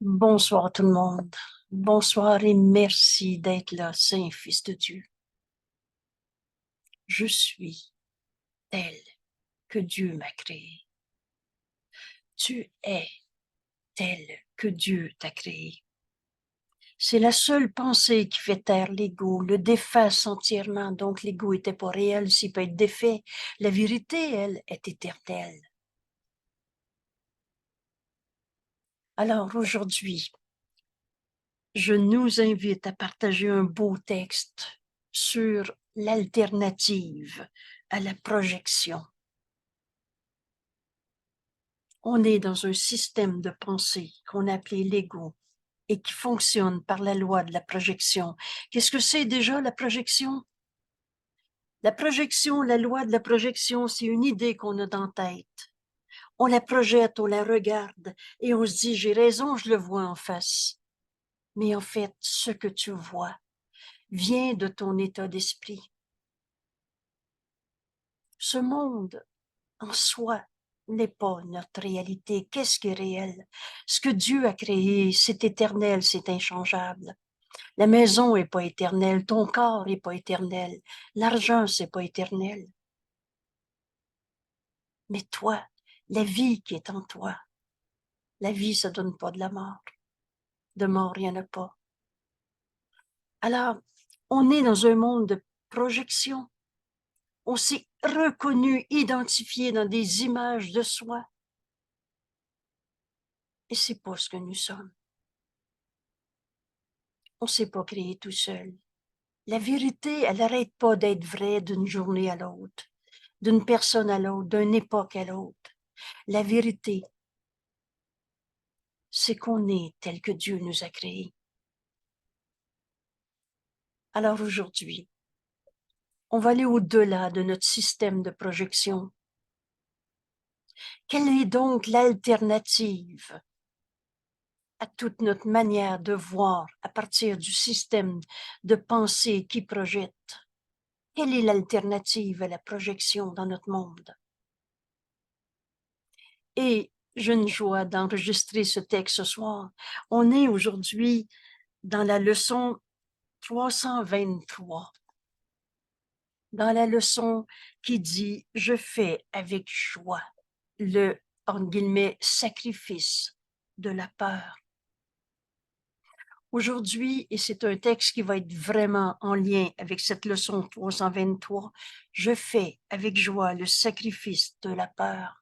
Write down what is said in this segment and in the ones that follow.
Bonsoir tout le monde. Bonsoir et merci d'être là, Saint Fils de Dieu. Je suis tel que Dieu m'a créé. Tu es tel que Dieu t'a créé. C'est la seule pensée qui fait taire l'ego, le défasse entièrement. Donc l'ego n'était pas réel, s'il peut être défait. La vérité, elle, est éternelle. Alors aujourd'hui, je nous invite à partager un beau texte sur l'alternative à la projection. On est dans un système de pensée qu'on a appelé l'ego et qui fonctionne par la loi de la projection. Qu'est-ce que c'est déjà la projection? La projection, la loi de la projection, c'est une idée qu'on a dans la tête. On la projette, on la regarde et on se dit, j'ai raison, je le vois en face. Mais en fait, ce que tu vois vient de ton état d'esprit. Ce monde en soi n'est pas notre réalité. Qu'est-ce qui est réel? Ce que Dieu a créé, c'est éternel, c'est inchangeable. La maison n'est pas éternelle, ton corps n'est pas éternel, l'argent, c'est pas éternel. Mais toi, la vie qui est en toi, la vie, ça donne pas de la mort. De mort, il n'y en a pas. Alors, on est dans un monde de projection. On s'est reconnu, identifié dans des images de soi. Et c'est pas ce que nous sommes. On ne s'est pas créé tout seul. La vérité, elle n'arrête pas d'être vraie d'une journée à l'autre, d'une personne à l'autre, d'une époque à l'autre. La vérité, c'est qu'on est tel que Dieu nous a créés. Alors aujourd'hui, on va aller au-delà de notre système de projection. Quelle est donc l'alternative à toute notre manière de voir à partir du système de pensée qui projette? Quelle est l'alternative à la projection dans notre monde? Et j'ai une joie d'enregistrer ce texte ce soir. On est aujourd'hui dans la leçon 323, dans la leçon qui dit « Je fais avec joie le, entre guillemets, sacrifice de la peur ». Aujourd'hui, et c'est un texte qui va être vraiment en lien avec cette leçon 323, je fais avec joie le sacrifice de la peur.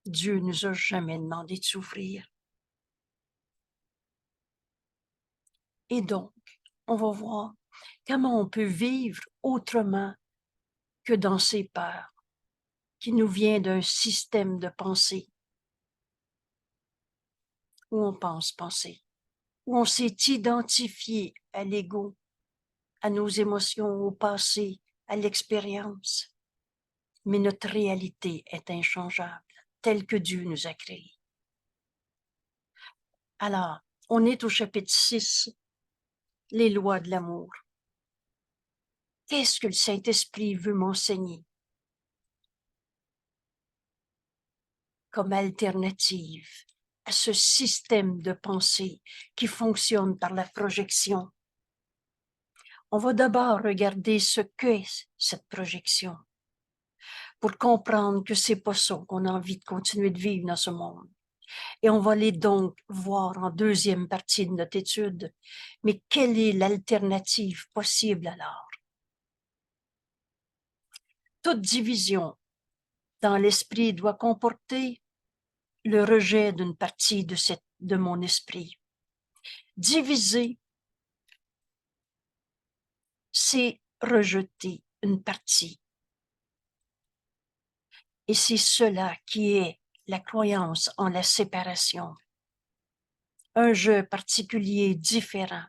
Dieu nous a jamais demandé de souffrir. Et donc, on va voir comment on peut vivre autrement que dans ces peurs qui nous viennent d'un système de pensée où on pense penser, où on s'est identifié à l'ego, à nos émotions, au passé, à l'expérience. Mais notre réalité est inchangeable, telle que Dieu nous a créés. Alors, on est au chapitre 6, les lois de l'amour. Qu'est-ce que le Saint-Esprit veut m'enseigner comme alternative à ce système de pensée qui fonctionne par la projection? On va d'abord regarder ce qu'est cette projection pour comprendre que c'est pas ça qu'on a envie de continuer de vivre dans ce monde. Et on va aller donc voir en deuxième partie de notre étude, mais quelle est l'alternative possible alors? Toute division dans l'esprit doit comporter le rejet d'une partie de mon esprit. Diviser, c'est rejeter une partie. Et c'est cela qui est la croyance en la séparation. Un jeu particulier, différent.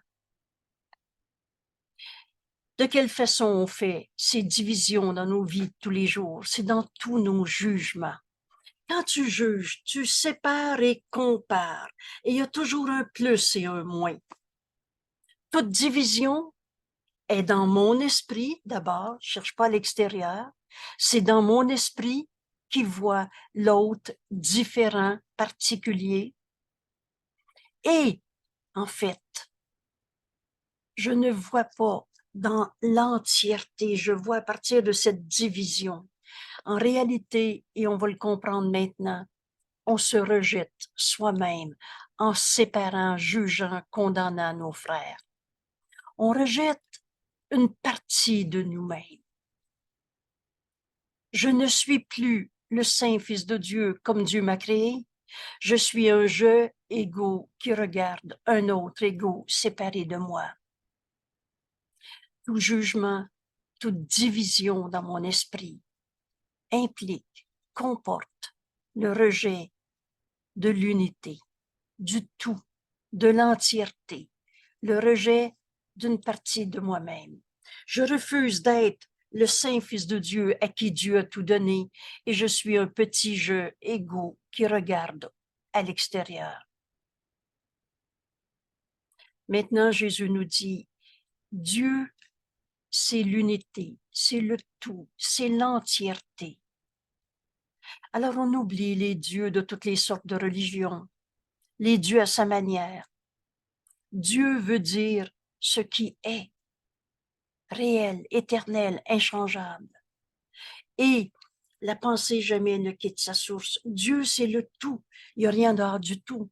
De quelle façon on fait ces divisions dans nos vies de tous les jours? C'est dans tous nos jugements. Quand tu juges, tu sépares et compares. Et il y a toujours un plus et un moins. Toute division est dans mon esprit, d'abord, je ne cherche pas à l'extérieur. C'est dans mon esprit qui voit l'autre différent, particulier. Et, en fait, je ne vois pas dans l'entièreté, je vois à partir de cette division. En réalité, et on va le comprendre maintenant, on se rejette soi-même en séparant, jugeant, condamnant nos frères. On rejette une partie de nous-mêmes. Je ne suis plus le saint Fils de Dieu comme Dieu m'a créé. Je suis un je égaux qui regarde un autre égaux séparé de moi. Tout jugement, toute division dans mon esprit implique, comporte le rejet de l'unité, du tout, de l'entièreté, le rejet d'une partie de moi-même. Je refuse d'être le saint Fils de Dieu à qui Dieu a tout donné et je suis un petit je égaux qui regarde à l'extérieur. Maintenant, Jésus nous dit, Dieu, c'est l'unité, c'est le tout, c'est l'entièreté. Alors on oublie les dieux de toutes les sortes de religions, les dieux à sa manière. Dieu veut dire ce qui est, réel, éternel, inchangeable. Et la pensée jamais ne quitte sa source. Dieu, c'est le tout. Il n'y a rien dehors du tout.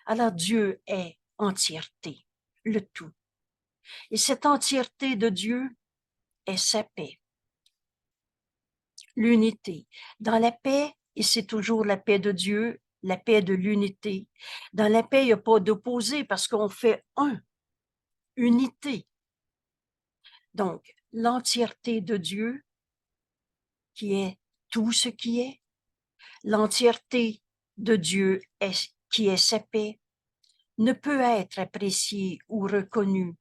Alors Dieu est entièreté, le tout. Et cette entièreté de Dieu est sa paix, l'unité. Dans la paix, et c'est toujours la paix de Dieu, la paix de l'unité. Dans la paix, il n'y a pas d'opposé parce qu'on fait un, unité. Donc, l'entièreté de Dieu, qui est tout ce qui est, l'entièreté de Dieu qui est sa paix, ne peut être appréciée ou reconnue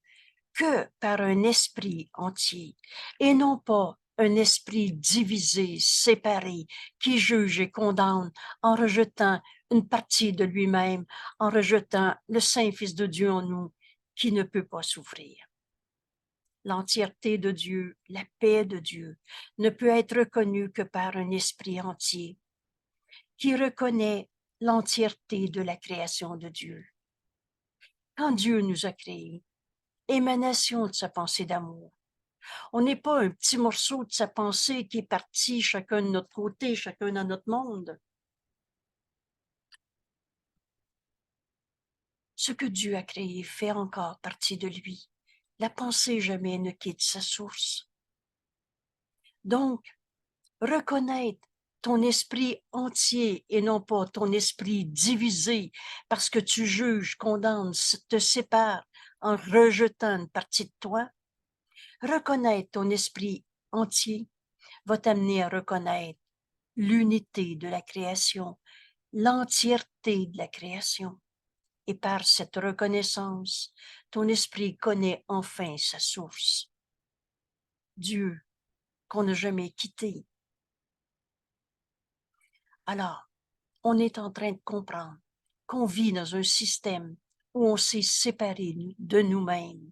que par un esprit entier et non pas un esprit divisé, séparé, qui juge et condamne en rejetant une partie de lui-même, en rejetant le Saint Fils de Dieu en nous, qui ne peut pas souffrir. L'entièreté de Dieu, la paix de Dieu, ne peut être reconnue que par un esprit entier, qui reconnaît l'entièreté de la création de Dieu. Quand Dieu nous a créés, émanation de sa pensée d'amour, on n'est pas un petit morceau de sa pensée qui est parti chacun de notre côté, chacun dans notre monde. Ce que Dieu a créé fait encore partie de lui. La pensée jamais ne quitte sa source. Donc, reconnaître ton esprit entier et non pas ton esprit divisé parce que tu juges, condamnes, te sépares en rejetant une partie de toi, reconnaître ton esprit entier va t'amener à reconnaître l'unité de la création, l'entièreté de la création. Et par cette reconnaissance, ton esprit connaît enfin sa source. Dieu, qu'on n'a jamais quitté. Alors, on est en train de comprendre qu'on vit dans un système où on s'est séparé de nous-mêmes,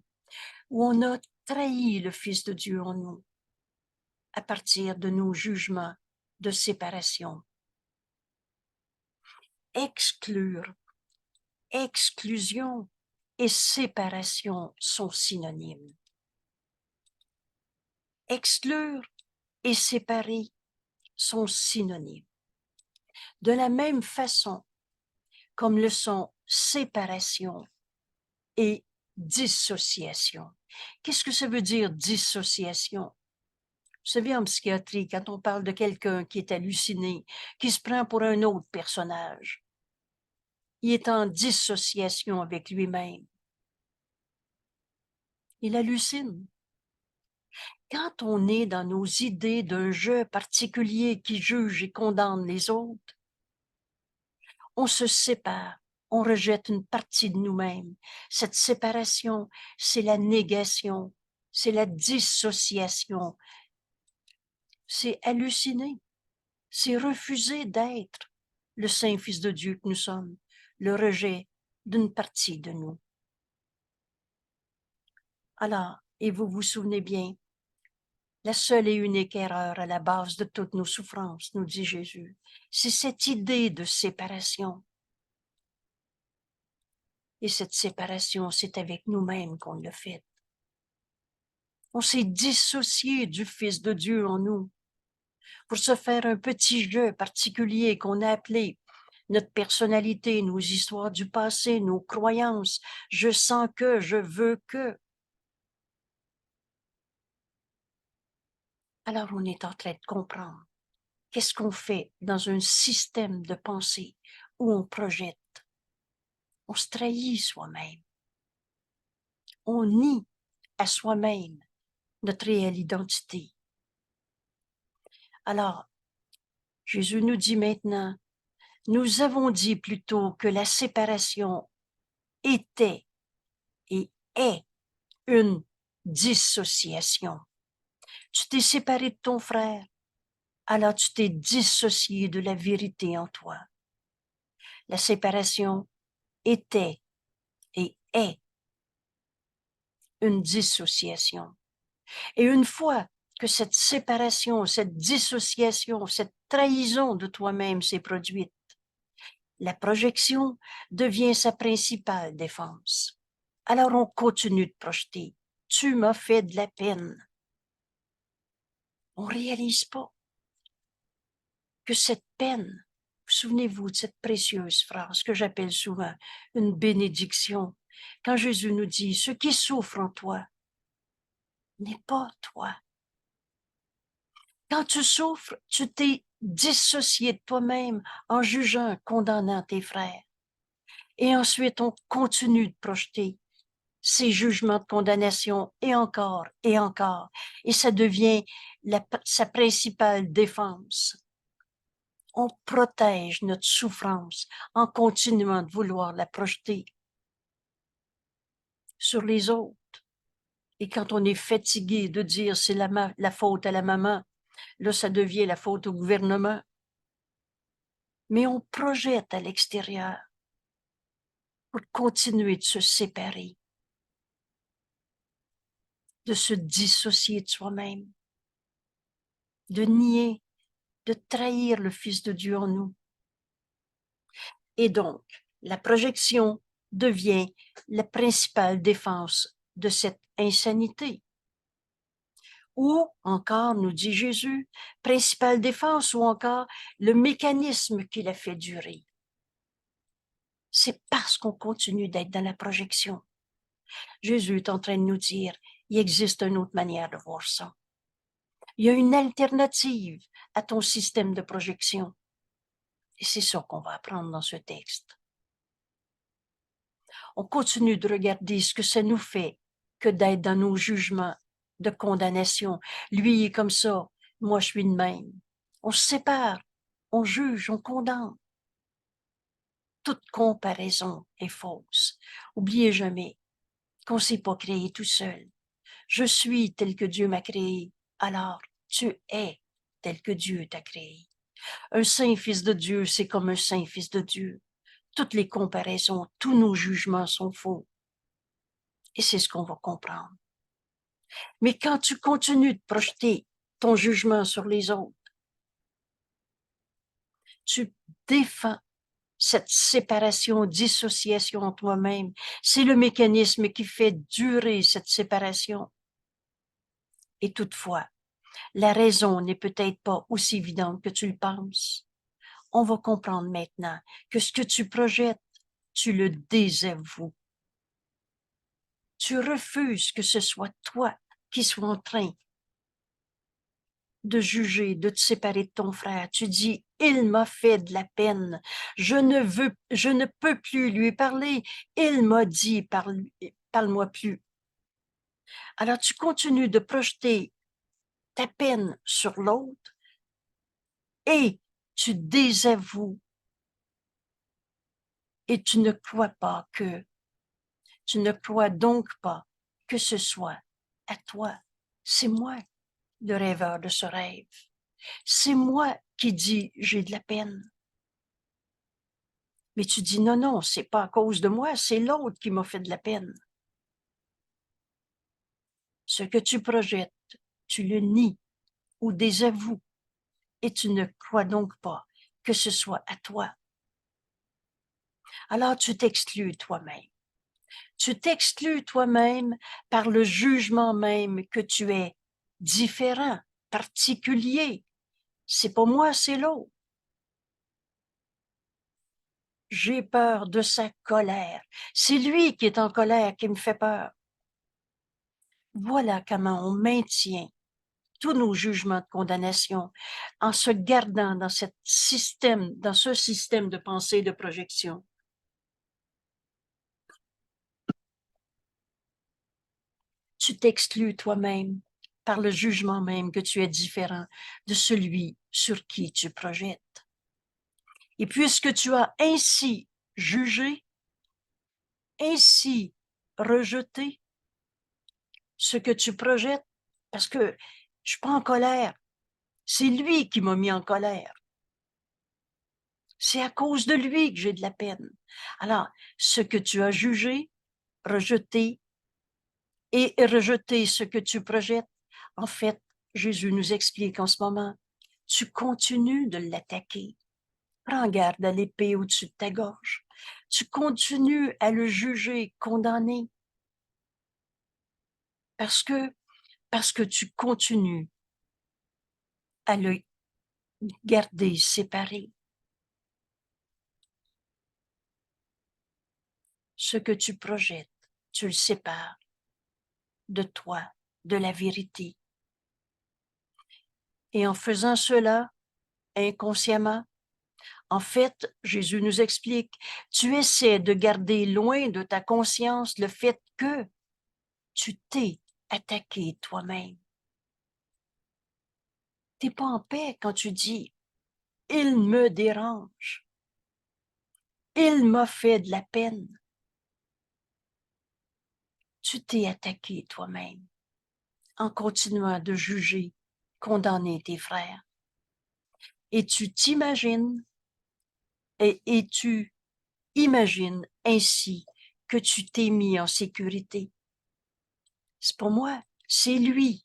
où on a trahi le Fils de Dieu en nous à partir de nos jugements de séparation. Exclure, exclusion et séparation sont synonymes. Exclure et séparer sont synonymes. De la même façon comme le sont séparation et dissociation. Qu'est-ce que ça veut dire dissociation? Vous savez, en psychiatrie, quand on parle de quelqu'un qui est halluciné, qui se prend pour un autre personnage, il est en dissociation avec lui-même. Il hallucine. Quand on est dans nos idées d'un jeu particulier qui juge et condamne les autres, on se sépare, on rejette une partie de nous-mêmes. Cette séparation, c'est la négation, c'est la dissociation, c'est halluciner, c'est refuser d'être le Saint Fils de Dieu que nous sommes, le rejet d'une partie de nous. Alors, et vous vous souvenez bien, la seule et unique erreur à la base de toutes nos souffrances, nous dit Jésus, c'est cette idée de séparation. Et cette séparation, c'est avec nous-mêmes qu'on l'a faite. On s'est dissocié du Fils de Dieu en nous pour se faire un petit jeu particulier qu'on a appelé notre personnalité, nos histoires du passé, nos croyances. Je sens que, je veux que. Alors on est en train de comprendre qu'est-ce qu'on fait dans un système de pensée où on projette. On se trahit soi-même. On nie à soi-même notre réelle identité. Alors, Jésus nous dit maintenant, nous avons dit plutôt que la séparation était et est une dissociation. Tu t'es séparé de ton frère, alors tu t'es dissocié de la vérité en toi. La séparation était et est une dissociation. Et une fois que cette séparation, cette dissociation, cette trahison de toi-même s'est produite, la projection devient sa principale défense. Alors on continue de projeter. Tu m'as fait de la peine. On ne réalise pas que cette peine, souvenez-vous de cette précieuse phrase que j'appelle souvent une bénédiction, quand Jésus nous dit, ce qui souffre en toi n'est pas toi. Quand tu souffres, tu t'es dissocié de toi-même en jugeant, condamnant tes frères. Et ensuite, on continue de projeter ces jugements de condamnation et encore, et encore. Et ça devient sa principale défense. On protège notre souffrance en continuant de vouloir la projeter sur les autres. Et quand on est fatigué de dire c'est la faute à la maman, là, ça devient la faute au gouvernement. Mais on projette à l'extérieur pour continuer de se séparer, de se dissocier de soi-même, de nier, de trahir le Fils de Dieu en nous. Et donc, la projection devient la principale défense de cette insanité. Ou encore, nous dit Jésus, principale défense ou encore le mécanisme qui la fait durer. C'est parce qu'on continue d'être dans la projection. Jésus est en train de nous dire, il existe une autre manière de voir ça. Il y a une alternative à ton système de projection. Et c'est ça qu'on va apprendre dans ce texte. On continue de regarder ce que ça nous fait que d'être dans nos jugements de condamnation. Lui, il est comme ça, moi, je suis de même. On se sépare, on juge, on condamne. Toute comparaison est fausse. Oubliez jamais qu'on ne s'est pas créé tout seul. Je suis tel que Dieu m'a créé, alors tu es tel que Dieu t'a créé. Un saint fils de Dieu, c'est comme un saint fils de Dieu. Toutes les comparaisons, tous nos jugements sont faux. Et c'est ce qu'on va comprendre. Mais quand tu continues de projeter ton jugement sur les autres, tu défends cette séparation, dissociation en toi-même. C'est le mécanisme qui fait durer cette séparation. Et toutefois, la raison n'est peut-être pas aussi évidente que tu le penses. On va comprendre maintenant que ce que tu projettes, tu le désavoues. Tu refuses que ce soit toi qui sois en train de juger, de te séparer de ton frère. Tu dis, il m'a fait de la peine. Je ne peux plus lui parler. Il m'a dit, parle-moi plus. Alors tu continues de projeter ta peine sur l'autre et tu désavoues et tu ne crois donc pas que ce soit à toi. C'est moi le rêveur de ce rêve. C'est moi qui dis j'ai de la peine. Mais tu dis non, non, c'est pas à cause de moi, c'est l'autre qui m'a fait de la peine. Ce que tu projettes, tu le nies ou désavoues et tu ne crois donc pas que ce soit à toi. Alors tu t'exclus toi-même. Tu t'exclus toi-même par le jugement même que tu es différent, particulier. C'est pas moi, c'est l'autre. J'ai peur de sa colère. C'est lui qui est en colère qui me fait peur. Voilà comment on maintient tous nos jugements de condamnation en se gardant dans ce système de pensée et de projection. Tu t'exclus toi-même par le jugement même que tu es différent de celui sur qui tu projettes. Et puisque tu as ainsi jugé, ainsi rejeté ce que tu projettes, parce que je suis pas en colère, c'est lui qui m'a mis en colère. C'est à cause de lui que j'ai de la peine. Alors, ce que tu as jugé, rejeté et rejeté ce que tu projettes, en fait, Jésus nous explique en ce moment, tu continues de l'attaquer. Prends garde à l'épée au-dessus de ta gorge. Tu continues à le juger, condamner, parce que tu continues à le garder séparé. Ce que tu projettes, tu le sépares de toi, de la vérité. Et en faisant cela, inconsciemment, en fait, Jésus nous explique, tu essaies de garder loin de ta conscience le fait que tu t'es attaqué toi-même. Tu n'es pas en paix quand tu dis « il me dérange »,« il m'a fait de la peine ». Tu t'es attaqué toi-même en continuant de juger, condamner tes frères. Et tu t'imagines et tu imagines ainsi que tu t'es mis en sécurité. C'est pas moi, c'est lui.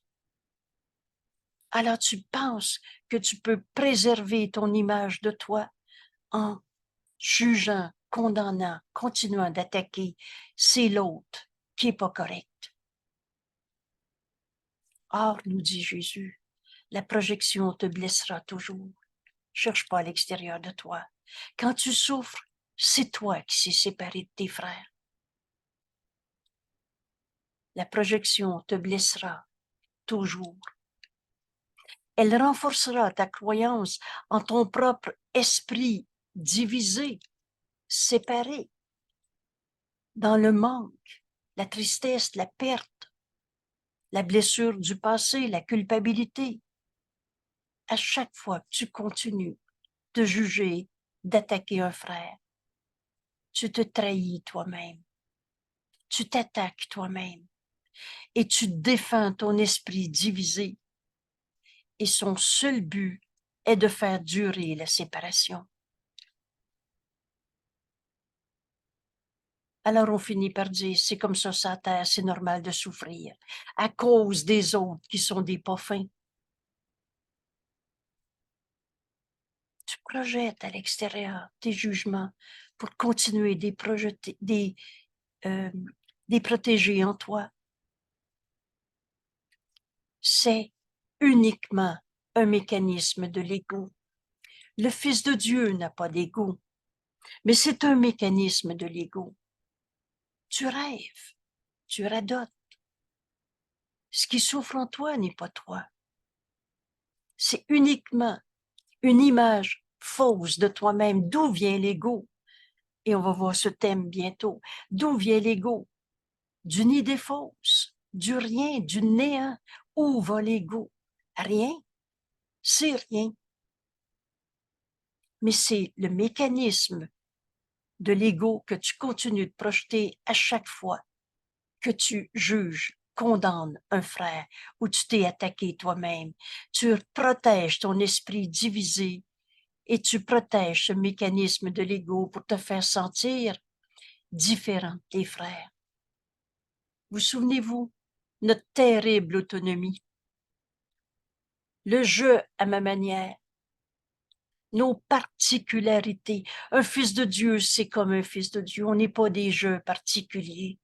Alors tu penses que tu peux préserver ton image de toi en jugeant, condamnant, continuant d'attaquer. C'est l'autre qui est pas correct. Or, nous dit Jésus, la projection te blessera toujours. Cherche pas à l'extérieur de toi. Quand tu souffres, c'est toi qui s'est séparé de tes frères. La projection te blessera toujours. Elle renforcera ta croyance en ton propre esprit divisé, séparé, dans le manque, la tristesse, la perte, la blessure du passé, la culpabilité. À chaque fois que tu continues de juger, d'attaquer un frère, tu te trahis toi-même, tu t'attaques toi-même et tu défends ton esprit divisé. Et son seul but est de faire durer la séparation. Alors on finit par dire, c'est comme ça sur la terre, c'est normal de souffrir, à cause des autres qui sont des pas fins. Tu projettes à l'extérieur tes jugements pour continuer de les protéger en toi. C'est uniquement un mécanisme de l'ego. Le Fils de Dieu n'a pas d'ego, mais c'est un mécanisme de l'ego. Tu rêves, tu radotes. Ce qui souffre en toi n'est pas toi. C'est uniquement une image fausse de toi-même. D'où vient l'ego? Et on va voir ce thème bientôt. D'où vient l'ego? D'une idée fausse, du rien, du néant. Où va l'ego? Rien. C'est rien. Mais c'est le mécanisme de l'ego que tu continues de projeter à chaque fois que tu juges, condamnes un frère ou tu t'es attaqué toi-même. Tu protèges ton esprit divisé et tu protèges ce mécanisme de l'ego pour te faire sentir différent des frères. Vous souvenez-vous, notre terrible autonomie, le jeu à ma manière, nos particularités. Un fils de Dieu, c'est comme un fils de Dieu. On n'est pas des jeux particuliers.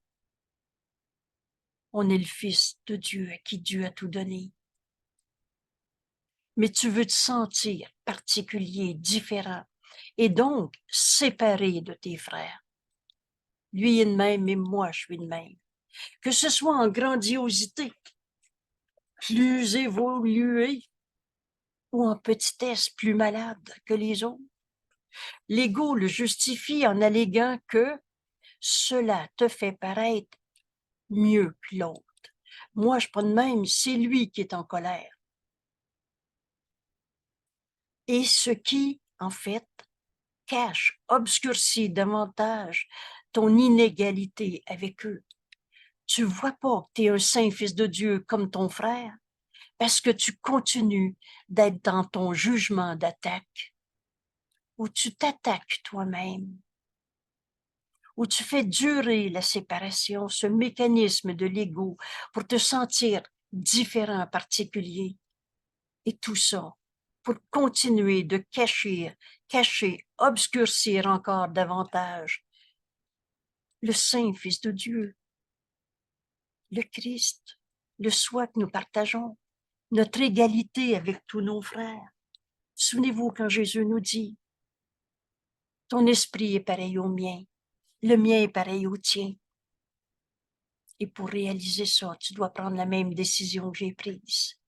On est le Fils de Dieu à qui Dieu a tout donné. Mais tu veux te sentir particulier, différent, et donc séparé de tes frères. Lui est de même, et moi je suis de même. Que ce soit en grandiosité, plus évolué, ou en petitesse, plus malade que les autres. L'ego le justifie en alléguant que cela te fait paraître mieux que l'autre. Moi, je suis pas de même, c'est lui qui est en colère. Et ce qui, en fait, cache, obscurcit davantage ton inégalité avec eux. Tu vois pas que tu es un saint fils de Dieu comme ton frère parce que tu continues d'être dans ton jugement d'attaque où tu t'attaques toi-même, où tu fais durer la séparation, ce mécanisme de l'ego pour te sentir différent, particulier. Et tout ça pour continuer de cacher, obscurcir encore davantage le Saint Fils de Dieu, le Christ, le soi que nous partageons, notre égalité avec tous nos frères. Souvenez-vous quand Jésus nous dit, ton esprit est pareil au mien, le mien est pareil au tien. Et pour réaliser ça, tu dois prendre la même décision que j'ai prise.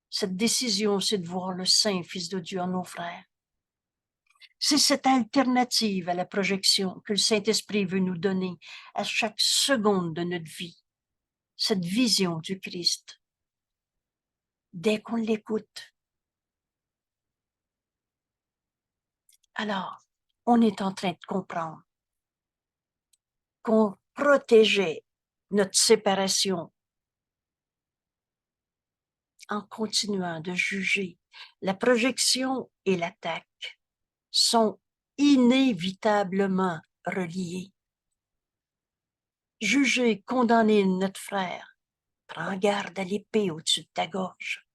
Cette décision, c'est de voir le Saint Fils de Dieu en nos frères. C'est cette alternative à la projection que le Saint-Esprit veut nous donner à chaque seconde de notre vie. Cette vision du Christ. Dès qu'on l'écoute. Alors, on est en train de comprendre qu'on protégeait notre séparation en continuant de juger. La projection et l'attaque sont inévitablement reliés. Juger, condamner notre frère, prends garde à l'épée au-dessus de ta gorge.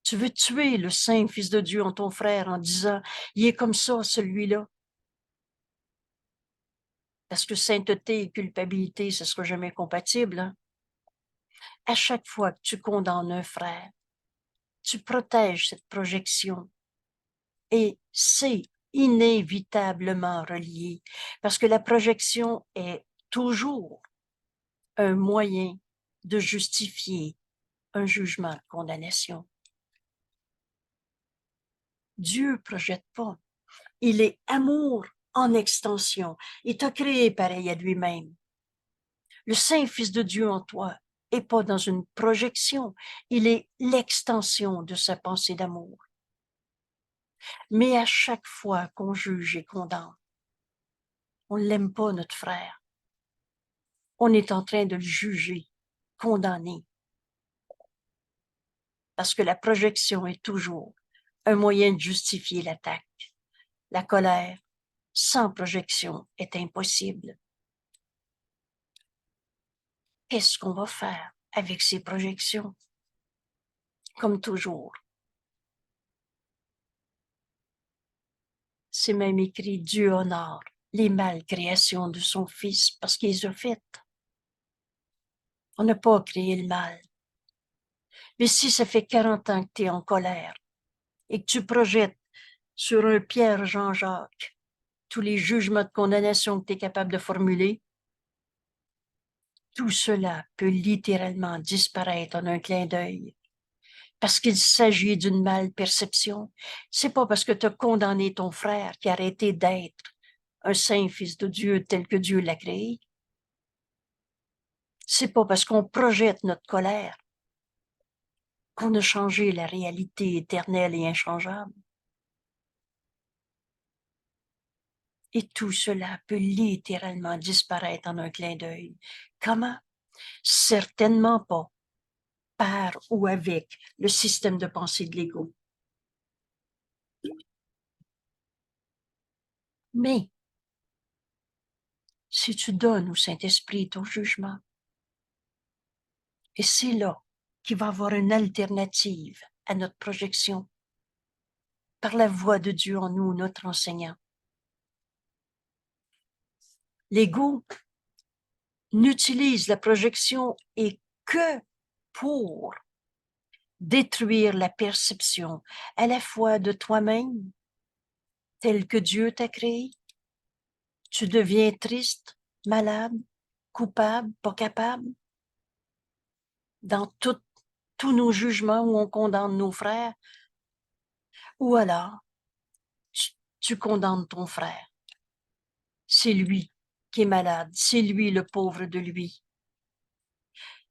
Tu veux tuer le saint Fils de Dieu en ton frère en disant, il est comme ça, celui-là. Parce que sainteté et culpabilité, ce ne sera jamais compatible. Hein? À chaque fois que tu condamnes un frère, tu protèges cette projection. Et c'est inévitablement relié, parce que la projection est toujours un moyen de justifier un jugement de condamnation. Dieu projette pas. Il est amour en extension. Il t'a créé pareil à lui-même. Le Saint-Fils de Dieu en toi est pas dans une projection. Il est l'extension de sa pensée d'amour. Mais à chaque fois qu'on juge et condamne, on l'aime pas, notre frère. On est en train de le juger, condamner. Parce que la projection est toujours un moyen de justifier l'attaque. La colère, sans projection, est impossible. Qu'est-ce qu'on va faire avec ces projections? Comme toujours. C'est même écrit, Dieu honore les malcréations de son Fils parce qu'il les a faites. On n'a pas créé le mal. Mais si ça fait 40 ans que tu es en colère et que tu projettes sur un Pierre Jean-Jacques tous les jugements de condamnation que tu es capable de formuler, tout cela peut littéralement disparaître en un clin d'œil. Parce qu'il s'agit d'une mal-perception. C'est pas parce que tu as condamné ton frère qui a arrêté d'être un saint fils de Dieu tel que Dieu l'a créé. C'est pas parce qu'on projette notre colère qu'on a changé la réalité éternelle et inchangeable. Et tout cela peut littéralement disparaître en un clin d'œil. Comment? Certainement pas par ou avec le système de pensée de l'ego. Mais si tu donnes au Saint-Esprit ton jugement, et c'est là qu'il va y avoir une alternative à notre projection par la voix de Dieu en nous, notre enseignant. L'ego n'utilise la projection et que pour détruire la perception à la fois de toi-même, tel que Dieu t'a créé. Tu deviens triste, malade, coupable, pas capable. Dans tous nos jugements où on condamne nos frères, ou alors tu condamnes ton frère. C'est lui qui est malade, c'est lui le pauvre de lui.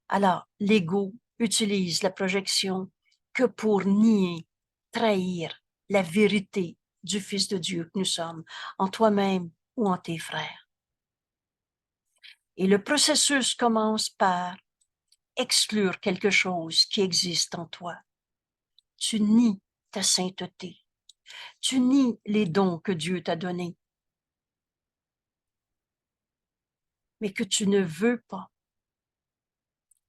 Alors, l'ego utilise la projection que pour nier, trahir la vérité du Fils de Dieu que nous sommes, en toi-même ou en tes frères. Et le processus commence par exclure quelque chose qui existe en toi. Tu nies ta sainteté. Tu nies les dons que Dieu t'a donnés, mais que tu ne veux pas,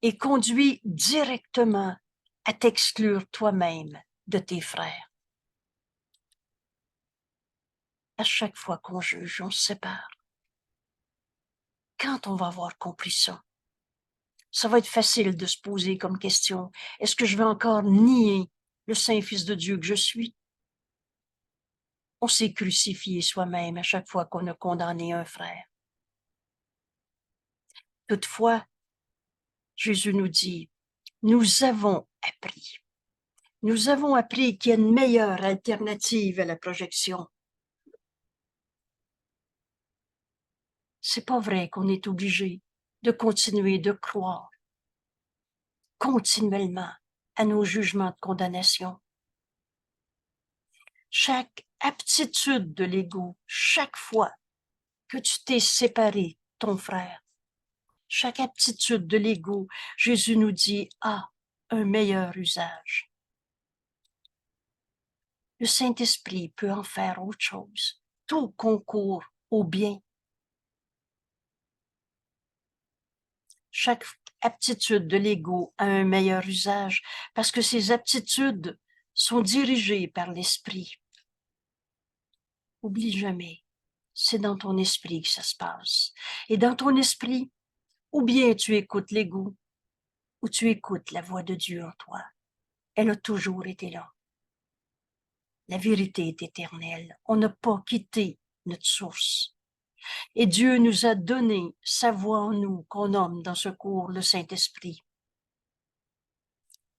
et conduit directement à t'exclure toi-même de tes frères. À chaque fois qu'on juge, on se sépare. Quand on va avoir compris ça, ça va être facile de se poser comme question, est-ce que je vais encore nier le Saint-Fils de Dieu que je suis? On s'est crucifié soi-même à chaque fois qu'on a condamné un frère. Toutefois, Jésus nous dit, nous avons appris. Nous avons appris qu'il y a une meilleure alternative à la projection. C'est pas vrai qu'on est obligé de continuer de croire continuellement à nos jugements de condamnation. Chaque aptitude de l'ego, chaque fois que tu t'es séparé de ton frère, chaque aptitude de l'ego, Jésus nous dit, a un meilleur usage. Le Saint-Esprit peut en faire autre chose. Tout concourt au bien. Chaque aptitude de l'ego a un meilleur usage parce que ces aptitudes sont dirigées par l'esprit. Oublie jamais, c'est dans ton esprit que ça se passe. Et dans ton esprit, ou bien tu écoutes l'ego, ou tu écoutes la voix de Dieu en toi. Elle a toujours été là. La vérité est éternelle. On n'a pas quitté notre source. Et Dieu nous a donné sa voix en nous, qu'on nomme dans ce cours le Saint-Esprit,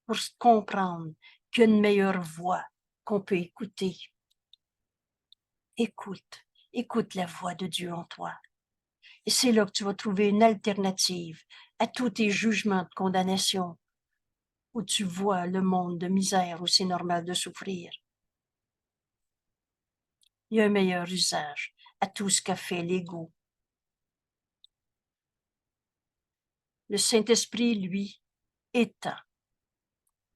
pour comprendre qu'il y a une meilleure voix qu'on peut écouter. Écoute la voix de Dieu en toi. Et c'est là que tu vas trouver une alternative à tous tes jugements de condamnation, où tu vois le monde de misère où c'est normal de souffrir. Il y a un meilleur usage à tout ce qu'a fait l'ego. Le Saint-Esprit, lui, étend.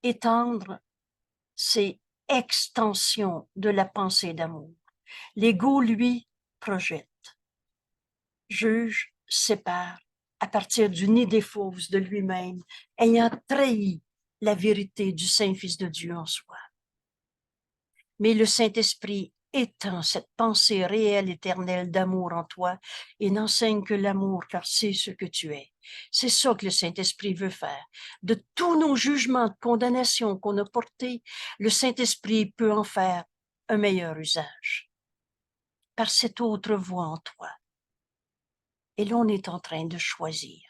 Étendre, c'est extension de la pensée d'amour. L'ego, lui, projette, juge, sépare, à partir d'une idée fausse de lui-même, ayant trahi la vérité du Saint-Fils de Dieu en soi. Mais le Saint-Esprit étend cette pensée réelle, éternelle d'amour en toi et n'enseigne que l'amour, car c'est ce que tu es. C'est ça que le Saint-Esprit veut faire. De tous nos jugements de condamnation qu'on a portés, le Saint-Esprit peut en faire un meilleur usage. Par cette autre voix en toi. Et là, on est en train de choisir.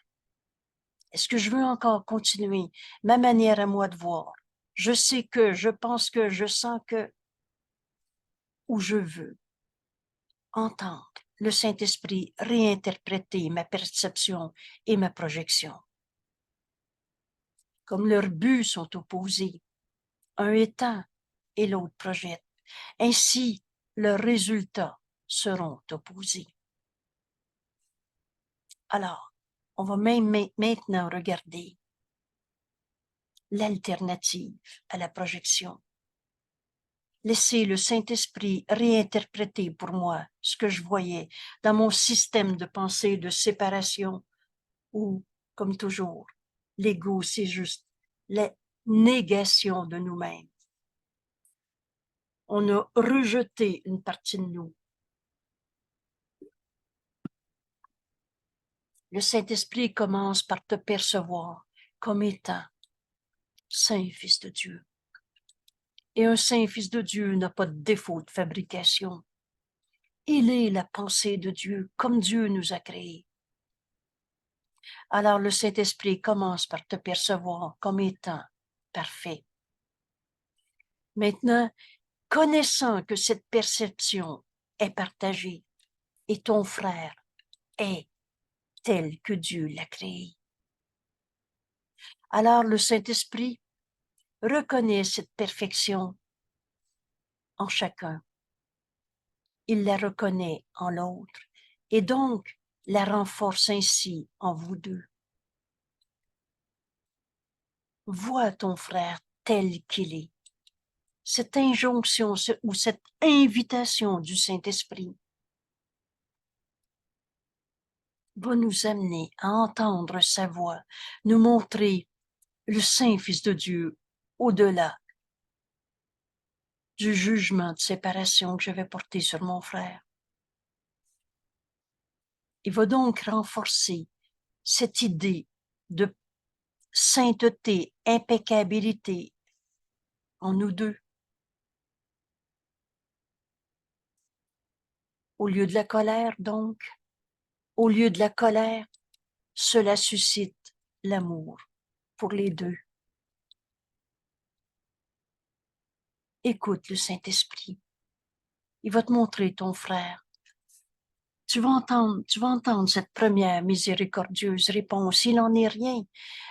Est-ce que je veux encore continuer ma manière à moi de voir? Je sais que, je pense que, je sens que, ou je veux entendre le Saint-Esprit réinterpréter ma perception et ma projection. Comme leurs buts sont opposés, un étend et l'autre projette. Ainsi, leurs résultats seront opposés. Alors, on va même maintenant regarder l'alternative à la projection. Laisser le Saint-Esprit réinterpréter pour moi ce que je voyais dans mon système de pensée de séparation où, comme toujours, l'ego, c'est juste la négation de nous-mêmes. On a rejeté une partie de nous. le Saint-Esprit commence par te percevoir comme étant Saint Fils de Dieu. Et un Saint Fils de Dieu n'a pas de défaut de fabrication. Il est la pensée de Dieu, comme Dieu nous a créés. Alors le Saint-Esprit commence par te percevoir comme étant parfait. Maintenant, connaissant que cette perception est partagée et ton frère est tel que Dieu l'a créé, alors le Saint-Esprit reconnaît cette perfection en chacun. Il la reconnaît en l'autre et donc la renforce ainsi en vous deux. Vois ton frère tel qu'il est. Cette injonction ou cette invitation du Saint-Esprit va nous amener à entendre sa voix, nous montrer le Saint Fils de Dieu au-delà du jugement de séparation que je vais porter sur mon frère. Il va donc renforcer cette idée de sainteté, impeccabilité en nous deux. Au lieu de la colère, donc, au lieu de la colère, cela suscite l'amour pour les deux. Écoute le Saint-Esprit. Il va te montrer ton frère. Tu vas entendre cette première miséricordieuse réponse. Il n'en est rien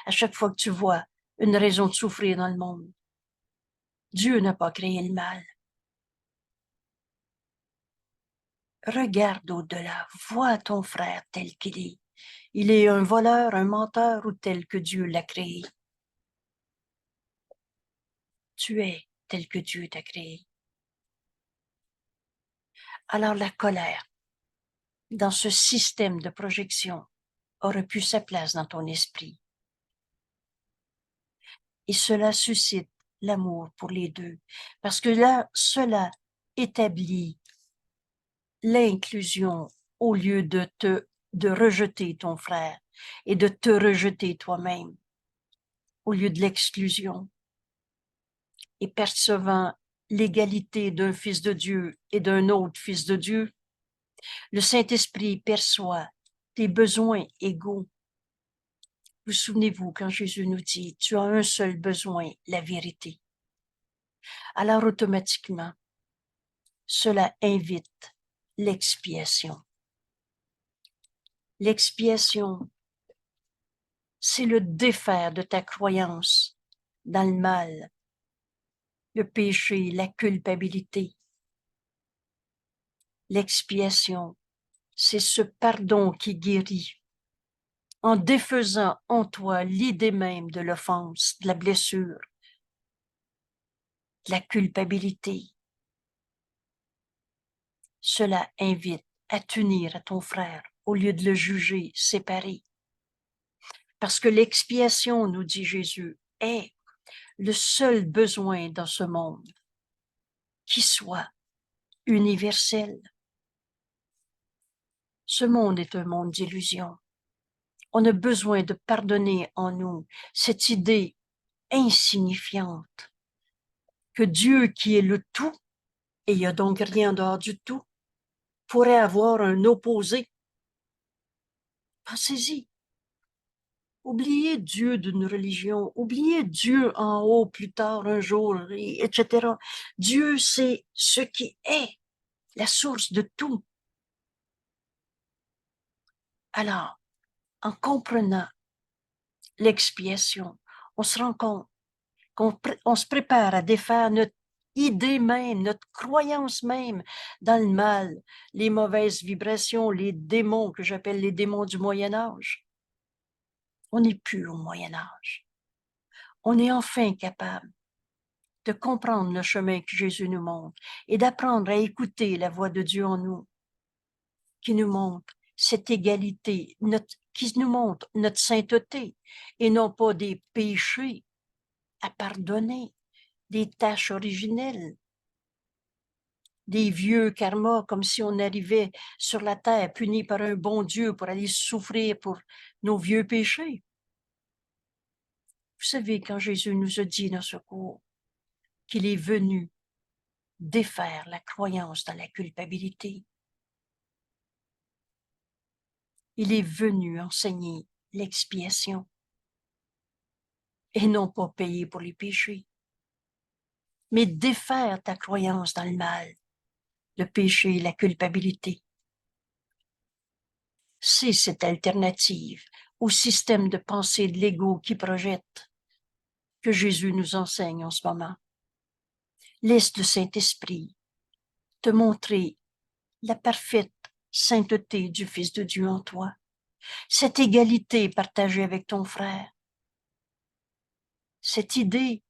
à chaque fois que tu vois une raison de souffrir dans le monde. Dieu n'a pas créé le mal. Regarde au-delà, vois ton frère tel qu'il est. Il est un voleur, un menteur ou tel que Dieu l'a créé. Tu es tel que Dieu t'a créé. Alors la colère, dans ce système de projection, aurait pu sa place dans ton esprit. Et cela suscite l'amour pour les deux. Parce que là, cela établit l'inclusion au lieu de rejeter ton frère et de te rejeter toi-même, au lieu de l'exclusion. Et percevant l'égalité d'un fils de Dieu et d'un autre fils de Dieu, le Saint-Esprit perçoit tes besoins égaux. Vous souvenez-vous quand Jésus nous dit, tu as un seul besoin, la vérité. Alors automatiquement, cela invite l'expiation. L'expiation, c'est le défaire de ta croyance dans le mal, le péché, la culpabilité. L'expiation, c'est ce pardon qui guérit, en défaisant en toi l'idée même de l'offense, de la blessure, de la culpabilité. Cela invite à t'unir à ton frère au lieu de le juger, séparer. Parce que l'expiation, nous dit Jésus, est le seul besoin dans ce monde qui soit universel. Ce monde est un monde d'illusions. On a besoin de pardonner en nous cette idée insignifiante que Dieu qui est le tout, et il n'y a donc rien dehors du tout, pourrait avoir un opposé. Pensez-y. Oubliez Dieu d'une religion, oubliez Dieu en haut plus tard un jour, etc. Dieu, c'est ce qui est la source de tout. Alors, en comprenant l'expiation, on se rend compte qu'on se prépare à défaire notre idée même, notre croyance même dans le mal, les mauvaises vibrations, les démons que j'appelle les démons du Moyen-Âge. On n'est plus au Moyen-Âge. On est enfin capable de comprendre le chemin que Jésus nous montre et d'apprendre à écouter la voix de Dieu en nous, qui nous montre cette égalité, qui nous montre notre sainteté et non pas des péchés à pardonner, des tâches originelles. des vieux karmas, comme si on arrivait sur la terre puni par un bon Dieu pour aller souffrir pour nos vieux péchés. Vous savez, quand Jésus nous a dit dans ce cours qu'il est venu défaire la croyance dans la culpabilité, il est venu enseigner l'expiation et non pas payer pour les péchés, mais défaire ta croyance dans le mal, le péché et la culpabilité. C'est cette alternative au système de pensée de l'ego qui projette que Jésus nous enseigne en ce moment. Laisse le Saint-Esprit te montrer la parfaite sainteté du Fils de Dieu en toi, cette égalité partagée avec ton frère, cette idée,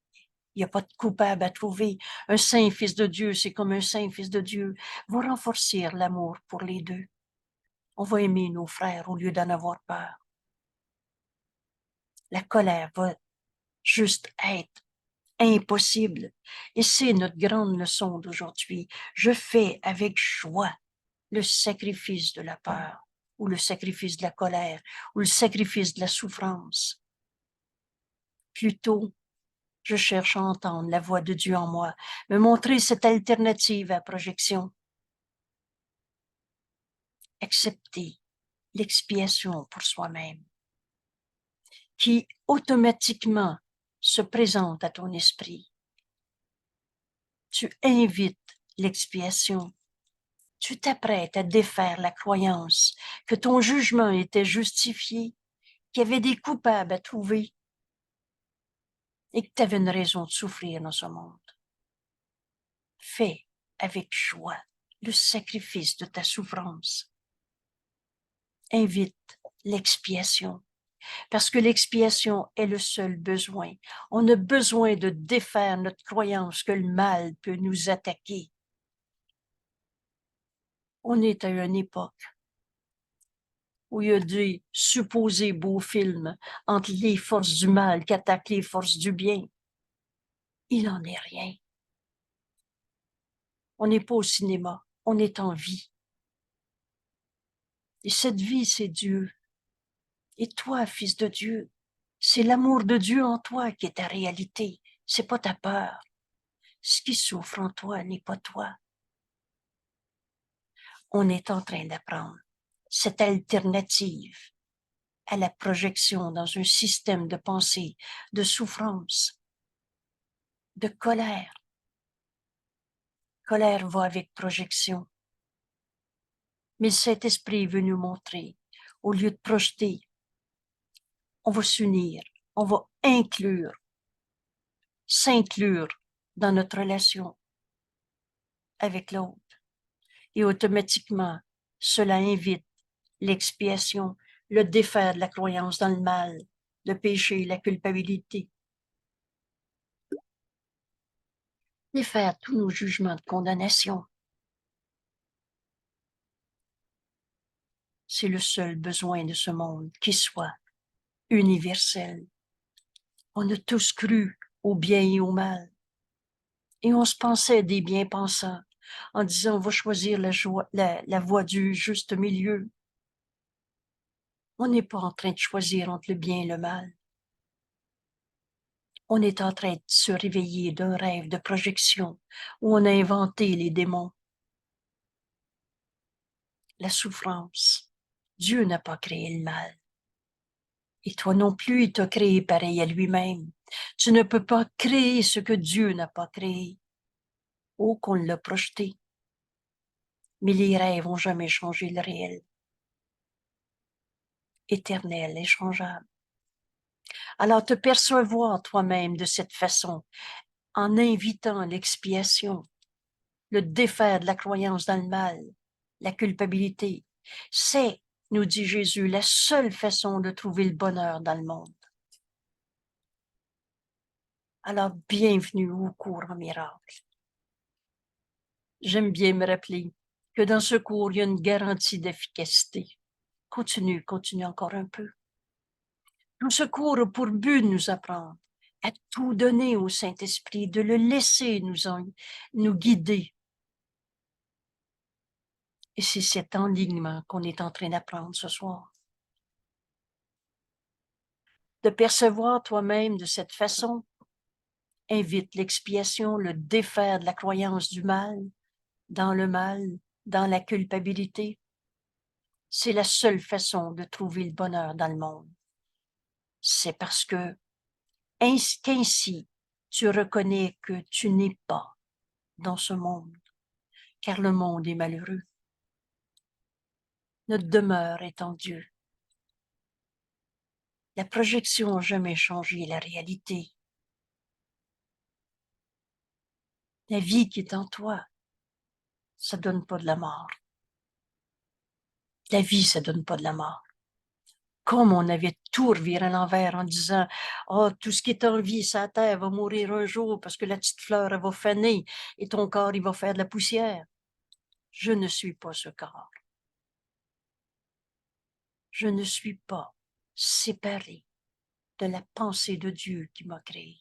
il n'y a pas de coupable à trouver. Un saint Fils de Dieu, c'est comme un saint Fils de Dieu, va renforcer l'amour pour les deux. On va aimer nos frères au lieu d'en avoir peur. La colère va juste être impossible. Et c'est notre grande leçon d'aujourd'hui. Je fais avec joie le sacrifice de la peur, ou le sacrifice de la colère, ou le sacrifice de la souffrance. Plutôt, je cherche à entendre la voix de Dieu en moi, me montrer cette alternative à la projection. Accepter l'expiation pour soi-même, qui automatiquement se présente à ton esprit. Tu invites l'expiation. Tu t'apprêtes à défaire la croyance que ton jugement était justifié, qu'il y avait des coupables à trouver et que tu avais une raison de souffrir dans ce monde. Fais avec joie le sacrifice de ta souffrance. Invite l'expiation, parce que l'expiation est le seul besoin. On a besoin de défaire notre croyance que le mal peut nous attaquer. On est à une époque où il y a des supposés beaux films entre les forces du mal qui attaquent les forces du bien. Il n'en est rien. On n'est pas au cinéma, on est en vie. Et cette vie, c'est Dieu. Et toi, fils de Dieu, c'est l'amour de Dieu en toi qui est ta réalité. C'est pas ta peur. Ce qui souffre en toi n'est pas toi. On est en train d'apprendre cette alternative à la projection dans un système de pensée, de souffrance, de colère. Colère va avec projection. Mais le Saint-Esprit veut nous montrer, au lieu de projeter, on va s'unir, on va inclure, s'inclure dans notre relation avec l'autre. Et automatiquement, cela invite l'expiation, le défaire de la croyance dans le mal, le péché, la culpabilité. Défaire tous nos jugements de condamnation. C'est le seul besoin de ce monde qui soit universel. On a tous cru au bien et au mal. Et on se pensait des bien-pensants en disant on va choisir la voie du juste milieu. On n'est pas en train de choisir entre le bien et le mal. On est en train de se réveiller d'un rêve de projection où on a inventé les démons. La souffrance. Dieu n'a pas créé le mal. Et toi non plus, il t'a créé pareil à lui-même. Tu ne peux pas créer ce que Dieu n'a pas créé. Oh, qu'on l'a projeté. Mais les rêves n'ont jamais changé le réel. Éternel, inchangeable. Alors te percevoir toi-même de cette façon, en invitant l'expiation, le défaire de la croyance dans le mal, la culpabilité, c'est, nous dit Jésus, la seule façon de trouver le bonheur dans le monde. Alors, bienvenue au cours en miracle. J'aime bien me rappeler que dans ce cours, il y a une garantie d'efficacité. Continue encore un peu. Tout ce cours a pour but de nous apprendre à tout donner au Saint-Esprit, de le laisser nous guider. Et c'est cet enlignement qu'on est en train d'apprendre ce soir. De percevoir toi-même de cette façon invite l'expiation, le défaire de la croyance du mal, dans la culpabilité. C'est la seule façon de trouver le bonheur dans le monde. C'est parce que qu'ainsi tu reconnais que tu n'es pas dans ce monde, car le monde est malheureux. Notre demeure est en Dieu. La projection n'a jamais changé la réalité. La vie qui est en toi, ça donne pas de la mort. La vie, ça donne pas de la mort. Comme on avait tout reviré à l'envers en disant « Oh, tout ce qui est en vie, sa terre va mourir un jour parce que la petite fleur, elle va faner et ton corps, il va faire de la poussière. » Je ne suis pas ce corps. Je ne suis pas séparé de la pensée de Dieu qui m'a créé.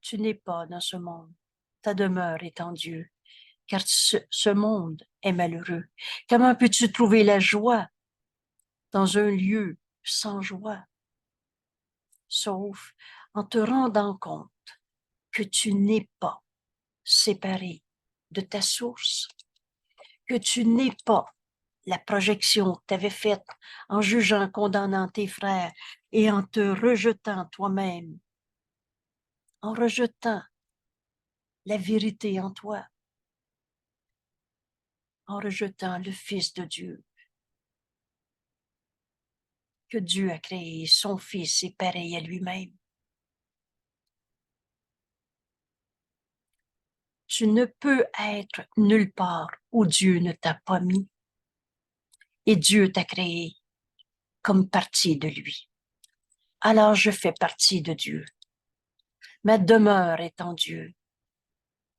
Tu n'es pas dans ce monde. Ta demeure est en Dieu, car ce monde est malheureux. Comment peux-tu trouver la joie dans un lieu sans joie? Sauf en te rendant compte que tu n'es pas séparé de ta source, que tu n'es pas la projection que tu avais faite en jugeant, condamnant tes frères et en te rejetant toi-même, en rejetant la vérité en toi, en rejetant le Fils de Dieu, que Dieu a créé, son Fils est pareil à lui-même. Tu ne peux être nulle part où Dieu ne t'a pas mis. Et Dieu t'a créé comme partie de lui. Alors je fais partie de Dieu. Ma demeure est en Dieu.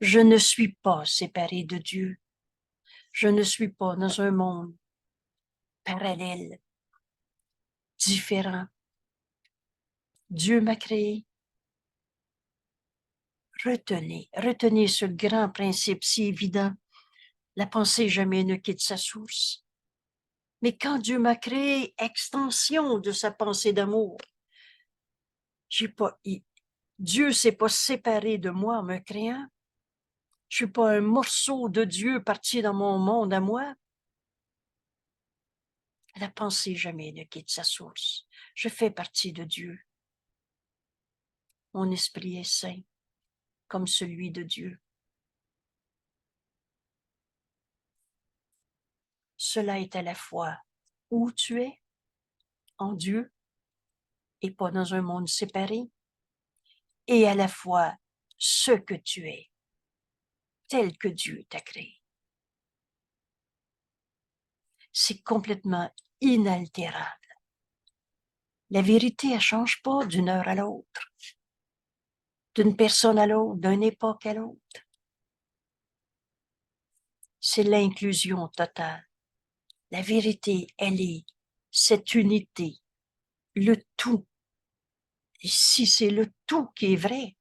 Je ne suis pas séparé de Dieu. Je ne suis pas dans un monde parallèle, différent. Dieu m'a créé. Retenez ce grand principe si évident. La pensée jamais ne quitte sa source. Mais quand Dieu m'a créé, extension de sa pensée d'amour, Dieu s'est pas séparé de moi en me créant. Je suis pas un morceau de Dieu parti dans mon monde à moi. La pensée jamais ne quitte sa source. Je fais partie de Dieu. Mon esprit est saint, comme celui de Dieu. Cela est à la fois où tu es, en Dieu, et pas dans un monde séparé, et à la fois ce que tu es, tel que Dieu t'a créé. C'est complètement inaltérable. La vérité, elle ne change pas d'une heure à l'autre, d'une personne à l'autre, d'une époque à l'autre. C'est l'inclusion totale. La vérité, elle est cette unité, le tout. Et si c'est le tout qui est vrai,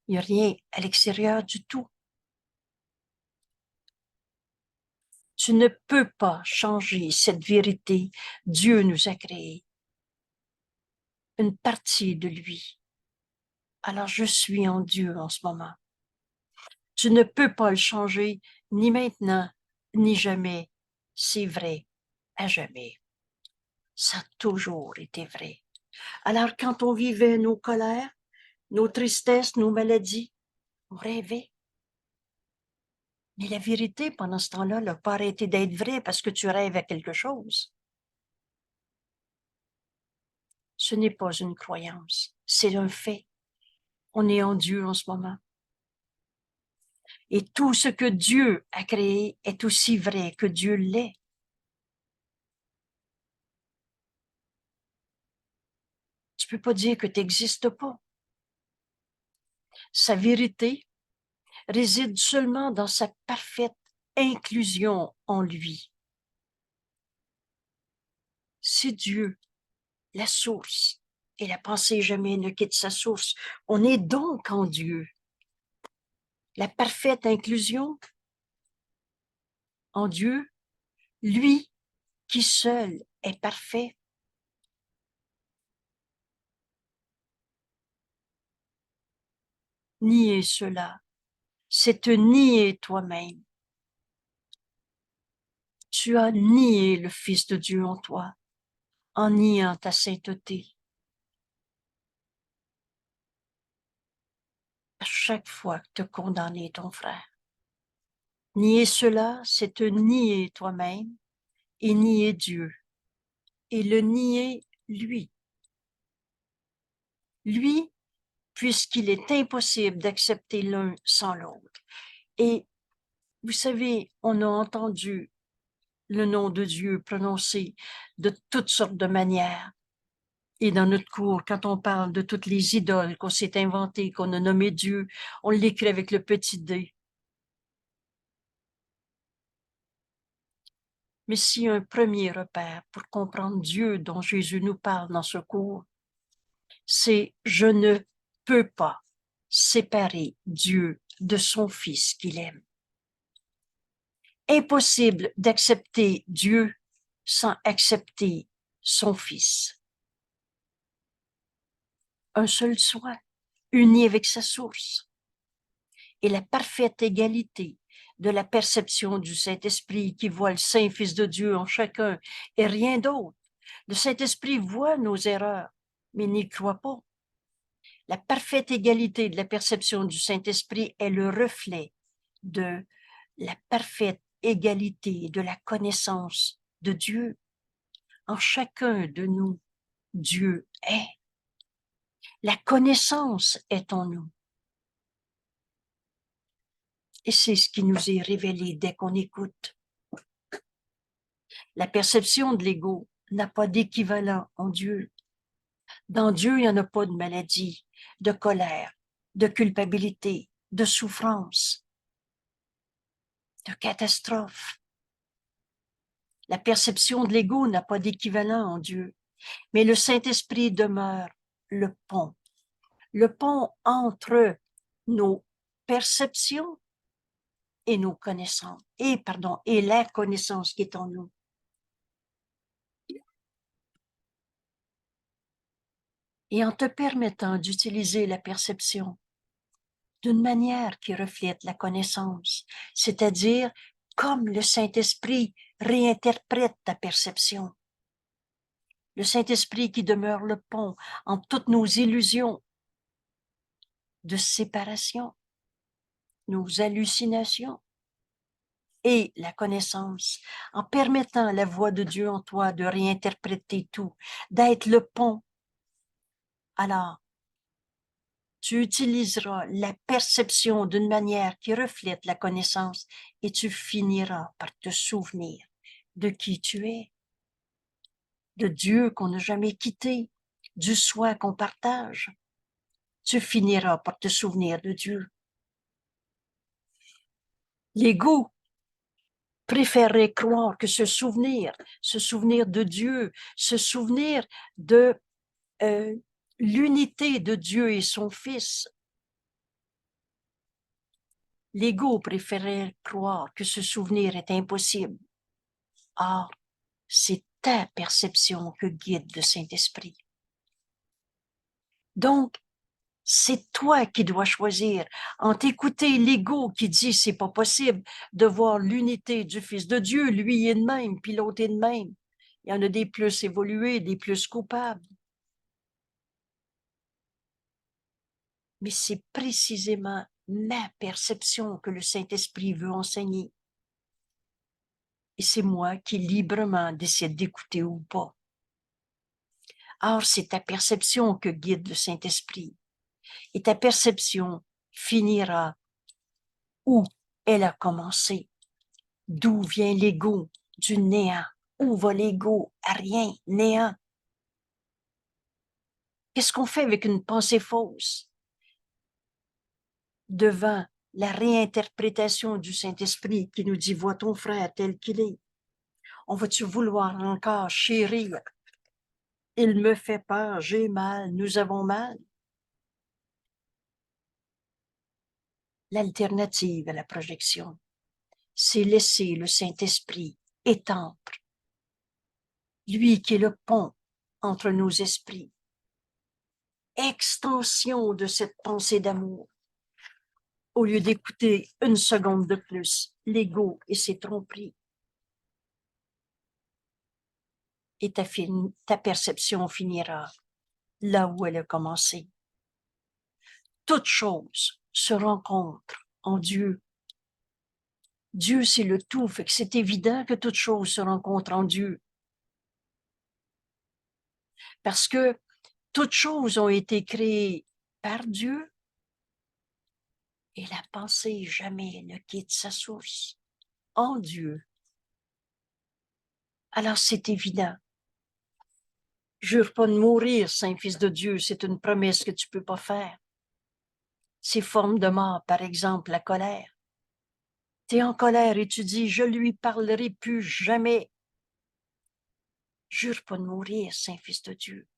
il n'y a rien à l'extérieur du tout. Tu ne peux pas changer cette vérité. Dieu nous a créés une partie de lui. Alors je suis en Dieu en ce moment. Tu ne peux pas le changer, ni maintenant, ni jamais. C'est vrai, à jamais. Ça a toujours été vrai. Alors quand on vivait nos colères, nos tristesses, nos maladies, on rêvait. Mais la vérité, pendant ce temps-là, n'a pas arrêté d'être vraie parce que tu rêves à quelque chose. Ce n'est pas une croyance, c'est un fait. On est en Dieu en ce moment. Et tout ce que Dieu a créé est aussi vrai que Dieu l'est. Tu peux pas dire que tu n'existes pas. Sa vérité réside seulement dans sa parfaite inclusion en lui. C'est Dieu, la source, et la pensée jamais ne quitte sa source. On est donc en Dieu. la parfaite inclusion en Dieu, lui qui seul est parfait. Nier cela, c'est te nier toi-même. Tu as nié le Fils de Dieu en toi, en niant ta sainteté. À chaque fois que tu as condamné ton frère. Nier cela, c'est te nier toi-même et nier Dieu. Et le nier, lui. Lui, puisqu'il est impossible d'accepter l'un sans l'autre. Et vous savez, on a entendu le nom de Dieu prononcé de toutes sortes de manières. Et dans notre cours, quand on parle de toutes les idoles qu'on s'est inventées, qu'on a nommées Dieu, on l'écrit avec le petit D. Mais si un premier repère pour comprendre Dieu dont Jésus nous parle dans ce cours, c'est je ne peux pas séparer Dieu de son Fils qu'il aime. Impossible d'accepter Dieu sans accepter son Fils. Un seul soi, uni avec sa source. Et la parfaite égalité de la perception du Saint-Esprit qui voit le Saint-Fils de Dieu en chacun et rien d'autre. Le Saint-Esprit voit nos erreurs, mais n'y croit pas. La parfaite égalité de la perception du Saint-Esprit est le reflet de la parfaite égalité de la connaissance de Dieu. En chacun de nous, Dieu est. La connaissance est en nous. Et c'est ce qui nous est révélé dès qu'on écoute. La perception de l'ego n'a pas d'équivalent en Dieu. Dans Dieu, il n'y en a pas de maladie, de colère, de culpabilité, de souffrance, de catastrophe. La perception de l'ego n'a pas d'équivalent en Dieu, mais le Saint-Esprit demeure le pont entre nos perceptions et nos connaissances, et la connaissance qui est en nous. Et en te permettant d'utiliser la perception d'une manière qui reflète la connaissance, c'est-à-dire comme le Saint-Esprit réinterprète ta perception. Le Saint-Esprit qui demeure le pont entre toutes nos illusions de séparation, nos hallucinations et la connaissance, en permettant à la voix de Dieu en toi de réinterpréter tout, d'être le pont. Alors, tu utiliseras la perception d'une manière qui reflète la connaissance et tu finiras par te souvenir de qui tu es, de Dieu qu'on n'a jamais quitté, du soi qu'on partage. Tu finiras par te souvenir de Dieu. L'ego préférerait croire que se souvenir de Dieu, se souvenir de l'unité de Dieu et son Fils. L'ego préférerait croire que ce souvenir est impossible. Or, c'est ta perception que guide le Saint-Esprit. Donc, c'est toi qui dois choisir entre écouter l'ego qui dit c'est pas possible de voir l'unité du Fils de Dieu, lui est de même, puis l'autre est de même. Il y en a des plus évolués, des plus coupables. Mais c'est précisément ma perception que le Saint-Esprit veut enseigner. Et c'est moi qui librement décide d'écouter ou pas. Or, c'est ta perception que guide le Saint-Esprit. Et ta perception finira où elle a commencé. D'où vient l'ego? Du néant. Où va l'ego? À rien, néant. Qu'est-ce qu'on fait avec une pensée fausse? Devant la réinterprétation du Saint-Esprit qui nous dit « vois ton frère tel qu'il est ». On va-tu vouloir encore chérir? Il me fait peur, j'ai mal, nous avons mal. L'alternative à la projection, c'est laisser le Saint-Esprit étendre, lui qui est le pont entre nos esprits, extension de cette pensée d'amour, au lieu d'écouter une seconde de plus l'ego et ses tromperies. Et ta perception finira là où elle a commencé. Toute chose se rencontre en Dieu. Dieu, c'est le tout, fait que c'est évident que toute chose se rencontre en Dieu. Parce que toutes choses ont été créées par Dieu et la pensée jamais ne quitte sa source, en Dieu. Alors c'est évident. Jure pas de mourir, Saint-Fils de Dieu, c'est une promesse que tu peux pas faire. Ces formes de mort, par exemple, la colère. Tu es en colère et tu dis, je lui parlerai plus jamais. Jure pas de mourir, Saint-Fils de Dieu.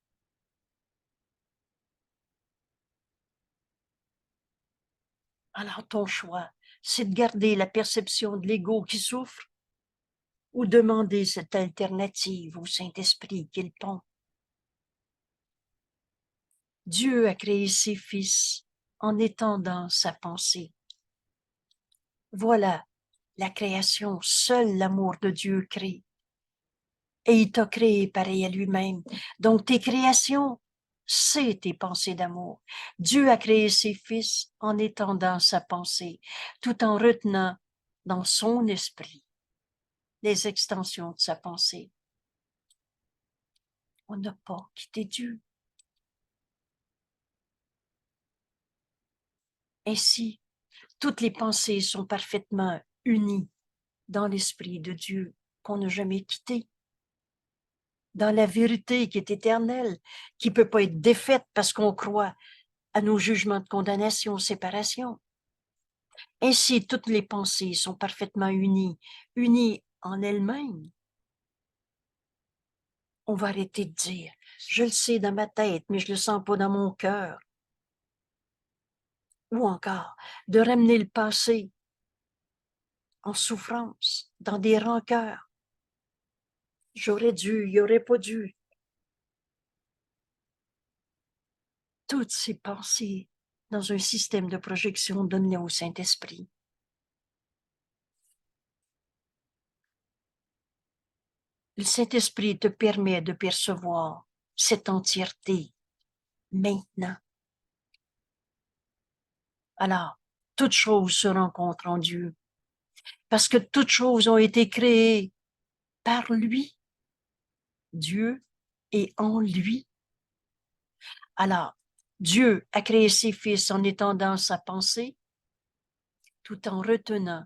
Alors ton choix, c'est de garder la perception de l'ego qui souffre ou demander cette alternative au Saint-Esprit qui est le pont. Dieu a créé ses fils en étendant sa pensée. Voilà la création, seul l'amour de Dieu crée. Et il t'a créé pareil à lui-même. Donc tes créations, c'est tes pensées d'amour. Dieu a créé ses fils en étendant sa pensée, tout en retenant dans son esprit les extensions de sa pensée. On n'a pas quitté Dieu. Ainsi, toutes les pensées sont parfaitement unies dans l'esprit de Dieu qu'on n'a jamais quitté, dans la vérité qui est éternelle, qui ne peut pas être défaite parce qu'on croit à nos jugements de condamnation, séparation. Ainsi, toutes les pensées sont parfaitement unies, unies en elles-mêmes. On va arrêter de dire, je le sais dans ma tête, mais je le sens pas dans mon cœur. Ou encore, de ramener le passé en souffrance, dans des rancœurs. J'aurais dû, il aurait pas dû. Toutes ces pensées dans un système de projection donné au Saint-Esprit. Le Saint-Esprit te permet de percevoir cette entièreté maintenant. Alors, toutes choses se rencontrent en Dieu, parce que toutes choses ont été créées par lui, Dieu, et en lui. Alors, Dieu a créé ses fils en étendant sa pensée, tout en retenant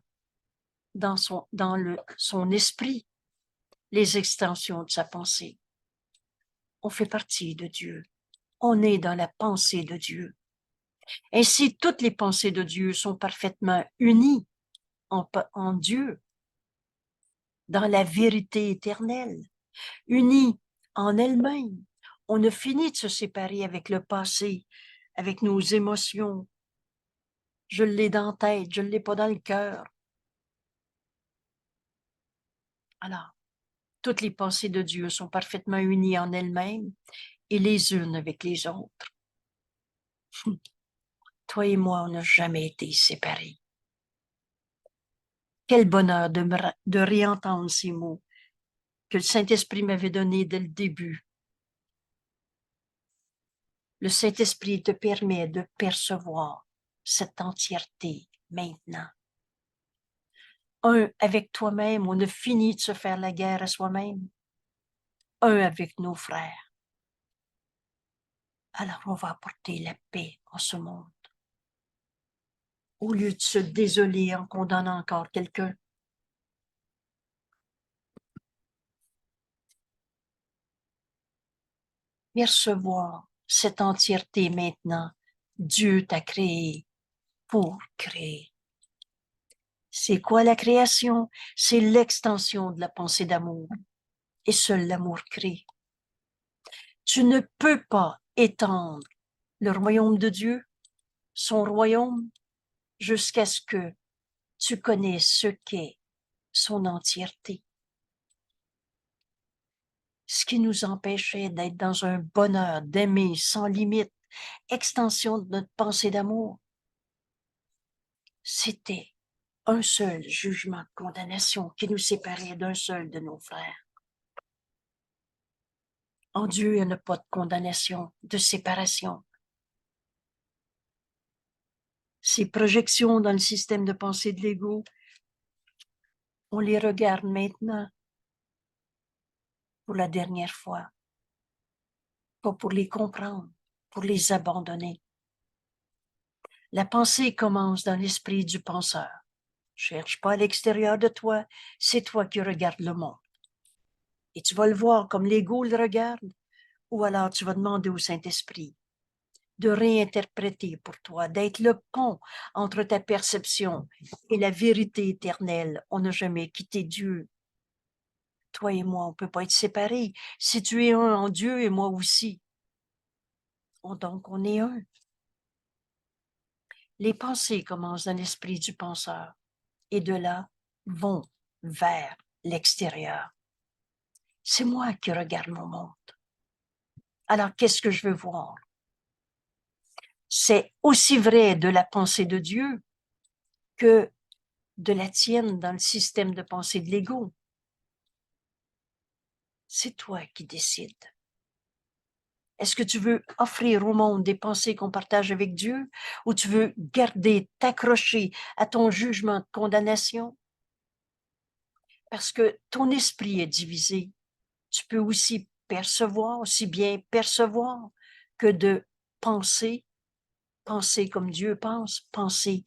dans son esprit les extensions de sa pensée. On fait partie de Dieu. On est dans la pensée de Dieu. Ainsi, toutes les pensées de Dieu sont parfaitement unies en Dieu, dans la vérité éternelle, unies en elles-mêmes. On a fini de se séparer avec le passé, avec nos émotions. Je l'ai dans la tête, je ne l'ai pas dans le cœur. Alors, toutes les pensées de Dieu sont parfaitement unies en elles-mêmes et les unes avec les autres. Toi et moi, on n'a jamais été séparés. Quel bonheur de réentendre ces mots que le Saint-Esprit m'avait donnés dès le début. Le Saint-Esprit te permet de percevoir cette entièreté maintenant. Un avec toi-même, on a fini de se faire la guerre à soi-même. Un avec nos frères. Alors on va apporter la paix en ce monde. Au lieu de se désoler en condamnant encore quelqu'un. Percevoir cette entièreté maintenant. Dieu t'a créé pour créer. C'est quoi la création? C'est l'extension de la pensée d'amour. Et seul l'amour crée. Tu ne peux pas étendre le royaume de Dieu, son royaume, jusqu'à ce que tu connaisses ce qu'est son entièreté. Ce qui nous empêchait d'être dans un bonheur, d'aimer sans limite, extension de notre pensée d'amour, c'était un seul jugement de condamnation qui nous séparait d'un seul de nos frères. En Dieu, il n'y a pas de condamnation, de séparation. Ces projections dans le système de pensée de l'ego, on les regarde maintenant pour la dernière fois, pas pour les comprendre, pour les abandonner. La pensée commence dans l'esprit du penseur. Cherche pas à l'extérieur de toi, c'est toi qui regardes le monde. Et tu vas le voir comme l'ego le regarde, ou alors tu vas demander au Saint-Esprit de réinterpréter pour toi, d'être le pont entre ta perception et la vérité éternelle. On n'a jamais quitté Dieu. Toi et moi, on ne peut pas être séparés. Si tu es un en Dieu et moi aussi, donc on est un. Les pensées commencent dans l'esprit du penseur et de là vont vers l'extérieur. C'est moi qui regarde mon monde. Alors, qu'est-ce que je veux voir? C'est aussi vrai de la pensée de Dieu que de la tienne dans le système de pensée de l'ego. C'est toi qui décides. Est-ce que tu veux offrir au monde des pensées qu'on partage avec Dieu ou tu veux garder, t'accrocher à ton jugement de condamnation? Parce que ton esprit est divisé. Tu peux aussi percevoir, aussi bien percevoir que de penser, penser comme Dieu pense, penser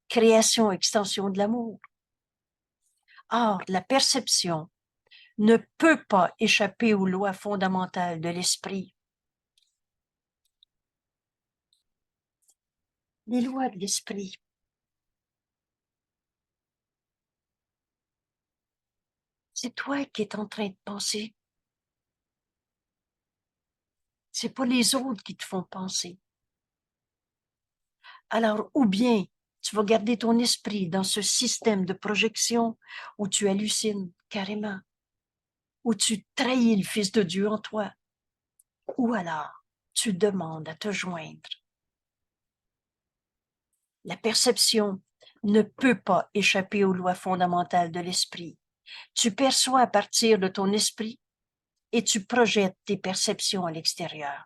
création, extension de l'amour. Or, la perception ne peut pas échapper aux lois fondamentales de l'esprit. Les lois de l'esprit. C'est toi qui es en train de penser. C'est pas les autres qui te font penser. Alors, ou bien tu vas garder ton esprit dans ce système de projection où tu hallucines carrément, où tu trahis le Fils de Dieu en toi, ou alors tu demandes à te joindre. La perception ne peut pas échapper aux lois fondamentales de l'esprit. Tu perçois à partir de ton esprit et tu projettes tes perceptions à l'extérieur.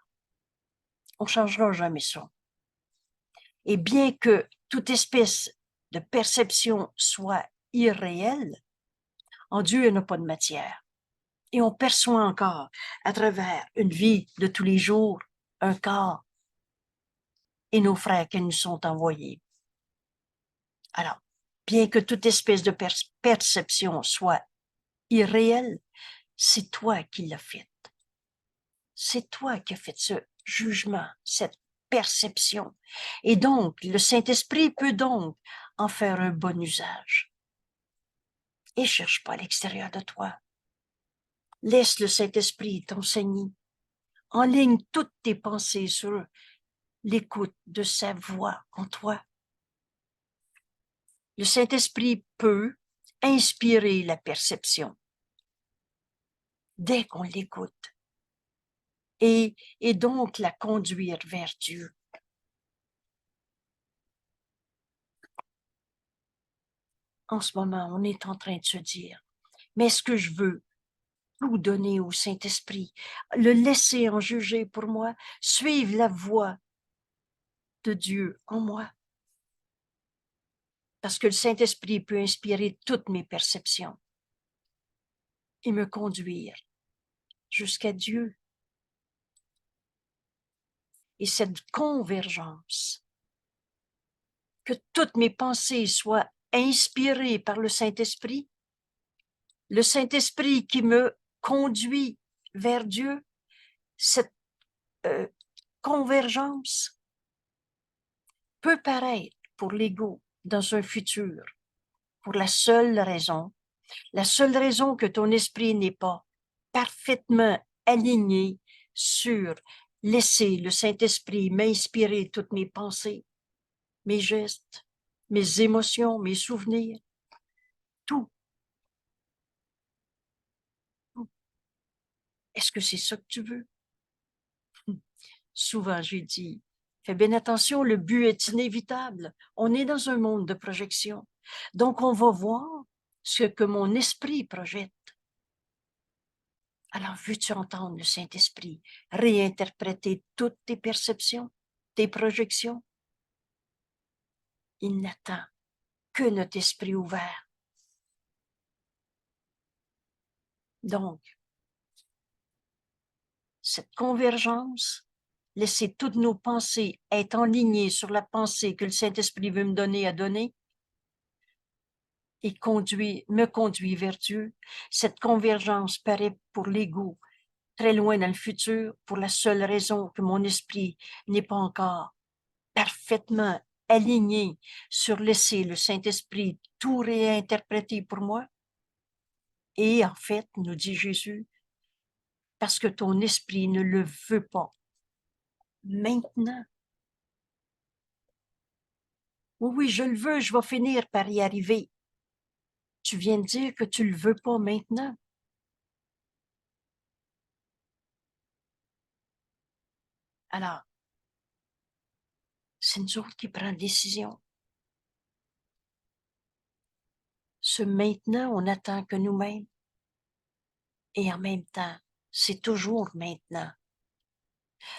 On ne changera jamais ça. Et bien que toute espèce de perception soit irréelle, en Dieu, il n'y a pas de matière. Et on perçoit encore, à travers une vie de tous les jours, un corps et nos frères qui nous sont envoyés. Alors, bien que toute espèce de perception soit irréelle, c'est toi qui l'as faite. C'est toi qui as fait ce jugement, cette perception. Et donc, le Saint-Esprit peut donc en faire un bon usage. Et cherche pas à l'extérieur de toi. Laisse le Saint-Esprit t'enseigner. Enligne toutes tes pensées sur l'écoute de sa voix en toi. Le Saint-Esprit peut inspirer la perception dès qu'on l'écoute et donc la conduire vers Dieu. En ce moment, on est en train de se dire, mais est-ce que je veux tout donner au Saint-Esprit, le laisser en juger pour moi, suivre la voix de Dieu en moi? Parce que le Saint-Esprit peut inspirer toutes mes perceptions et me conduire jusqu'à Dieu. Et cette convergence, que toutes mes pensées soient inspirées par le Saint-Esprit qui me conduit vers Dieu, cette convergence peut paraître pour l'ego dans un futur, pour la seule raison que ton esprit n'est pas parfaitement aligné sur laisser le Saint-Esprit m'inspirer toutes mes pensées, mes gestes, mes émotions, mes souvenirs, tout. Est-ce que c'est ça que tu veux? Souvent, j'ai dit, fais bien attention, le but est inévitable. On est dans un monde de projection. Donc, on va voir ce que mon esprit projette. Alors, veux-tu entendre le Saint-Esprit réinterpréter toutes tes perceptions, tes projections? Il n'attend que notre esprit ouvert. Donc, cette convergence, laisser toutes nos pensées être enlignées sur la pensée que le Saint-Esprit veut me donner à donner et me conduit vers Dieu. Cette convergence paraît pour l'ego très loin dans le futur pour la seule raison que mon esprit n'est pas encore parfaitement aligné sur laisser le Saint-Esprit tout réinterpréter pour moi. Et en fait, nous dit Jésus, parce que ton esprit ne le veut pas. Maintenant. Oui, oui, je le veux, je vais finir par y arriver. Tu viens de dire que tu le veux pas maintenant. Alors, c'est nous autres qui prenons décision. Ce maintenant, on attend que nous-mêmes. Et en même temps, c'est toujours maintenant.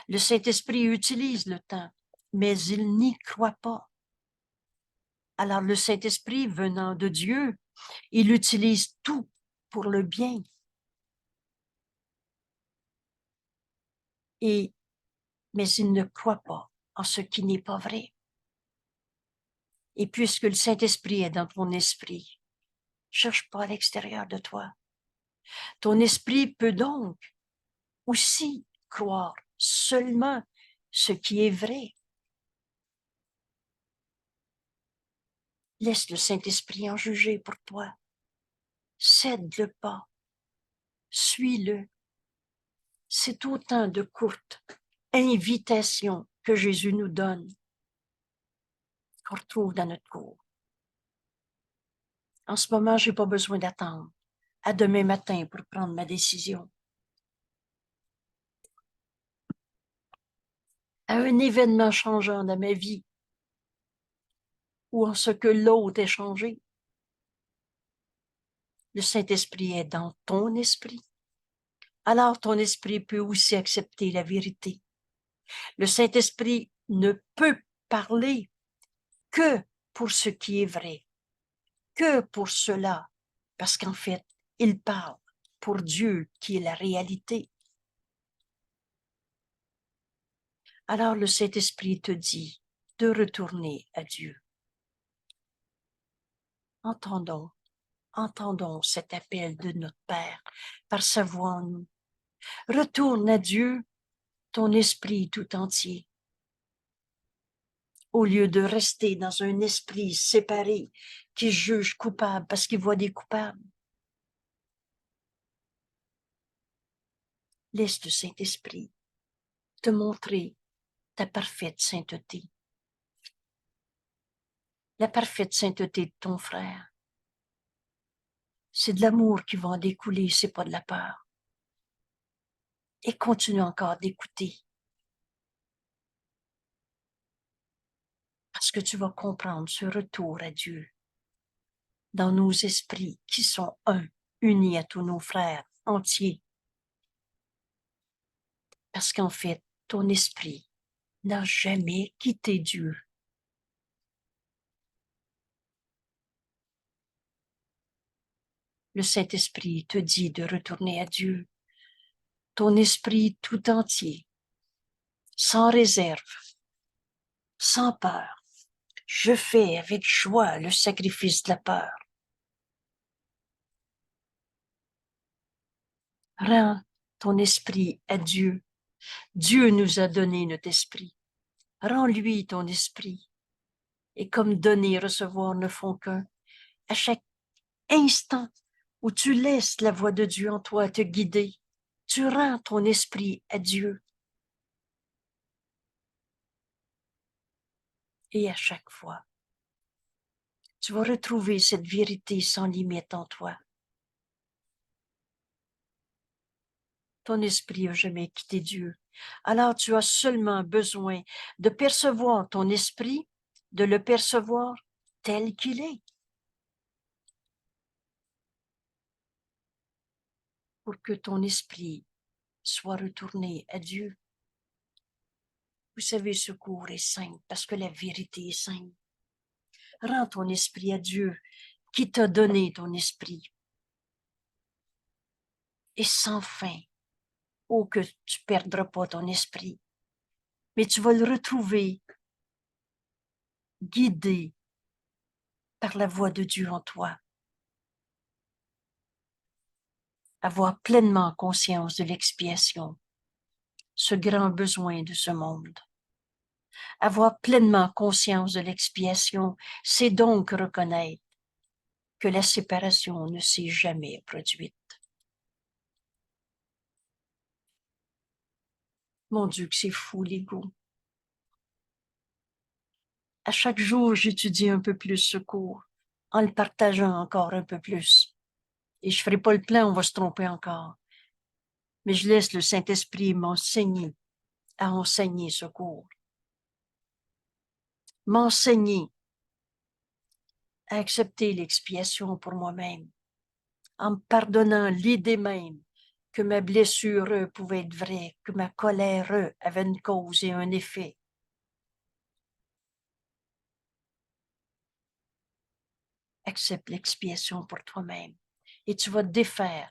Le Saint-Esprit utilise le temps, mais il n'y croit pas. Alors le Saint-Esprit venant de Dieu, il utilise tout pour le bien. Mais il ne croit pas en ce qui n'est pas vrai. Et puisque le Saint-Esprit est dans ton esprit, cherche pas à l'extérieur de toi. Ton esprit peut donc aussi croire seulement ce qui est vrai. Laisse le Saint-Esprit en juger pour toi. Cède-le pas. Suis-le. C'est autant de courtes invitations que Jésus nous donne qu'on retrouve dans notre cours. En ce moment, j'ai pas besoin d'attendre à demain matin pour prendre ma décision. À un événement changeant dans ma vie ou en ce que l'autre est changé. Le Saint-Esprit est dans ton esprit. Alors ton esprit peut aussi accepter la vérité. Le Saint-Esprit ne peut parler que pour ce qui est vrai, que pour cela, parce qu'en fait, il parle pour Dieu qui est la réalité. Alors le Saint-Esprit te dit de retourner à Dieu. Entendons cet appel de notre Père par sa voix en nous. Retourne à Dieu, ton esprit tout entier. Au lieu de rester dans un esprit séparé qui juge coupable parce qu'il voit des coupables. Laisse le Saint-Esprit te montrer ta parfaite sainteté. La parfaite sainteté de ton frère. C'est de l'amour qui va en découler, c'est pas de la peur. Et continue encore d'écouter. Parce que tu vas comprendre ce retour à Dieu dans nos esprits qui sont un, unis à tous nos frères entiers. Parce qu'en fait, ton esprit n'a jamais quitté Dieu. Le Saint-Esprit te dit de retourner à Dieu, ton esprit tout entier, sans réserve, sans peur. Je fais avec joie le sacrifice de la peur. Rends ton esprit à Dieu. Dieu nous a donné notre esprit. Rends-lui ton esprit. Et comme donner et recevoir ne font qu'un, à chaque instant où tu laisses la voix de Dieu en toi te guider, tu rends ton esprit à Dieu. Et à chaque fois, Tu vas retrouver cette vérité sans limite en toi. Ton esprit n'a jamais quitté Dieu. Alors tu as seulement besoin de percevoir ton esprit, de le percevoir tel qu'il est, pour que ton esprit soit retourné à Dieu. Vous savez, ce cours est simple parce que la vérité est simple. Rends ton esprit à Dieu qui t'a donné ton esprit. Et sans fin, oh que tu ne perdras pas ton esprit, mais tu vas le retrouver guidé par la voix de Dieu en toi. Avoir pleinement conscience de l'expiation, ce grand besoin de ce monde. Avoir pleinement conscience de l'expiation, c'est donc reconnaître que la séparation ne s'est jamais produite. Mon Dieu, que c'est fou, l'ego. À chaque jour, j'étudie un peu plus ce cours, en le partageant encore un peu plus. Et je ne ferai pas le plein, on va se tromper encore. Mais je laisse le Saint-Esprit m'enseigner à enseigner ce cours. M'enseigner à accepter l'expiation pour moi-même, en me pardonnant l'idée même que ma blessure pouvait être vraie, que ma colère avait une cause et un effet. Accepte l'expiation pour toi-même et tu vas défaire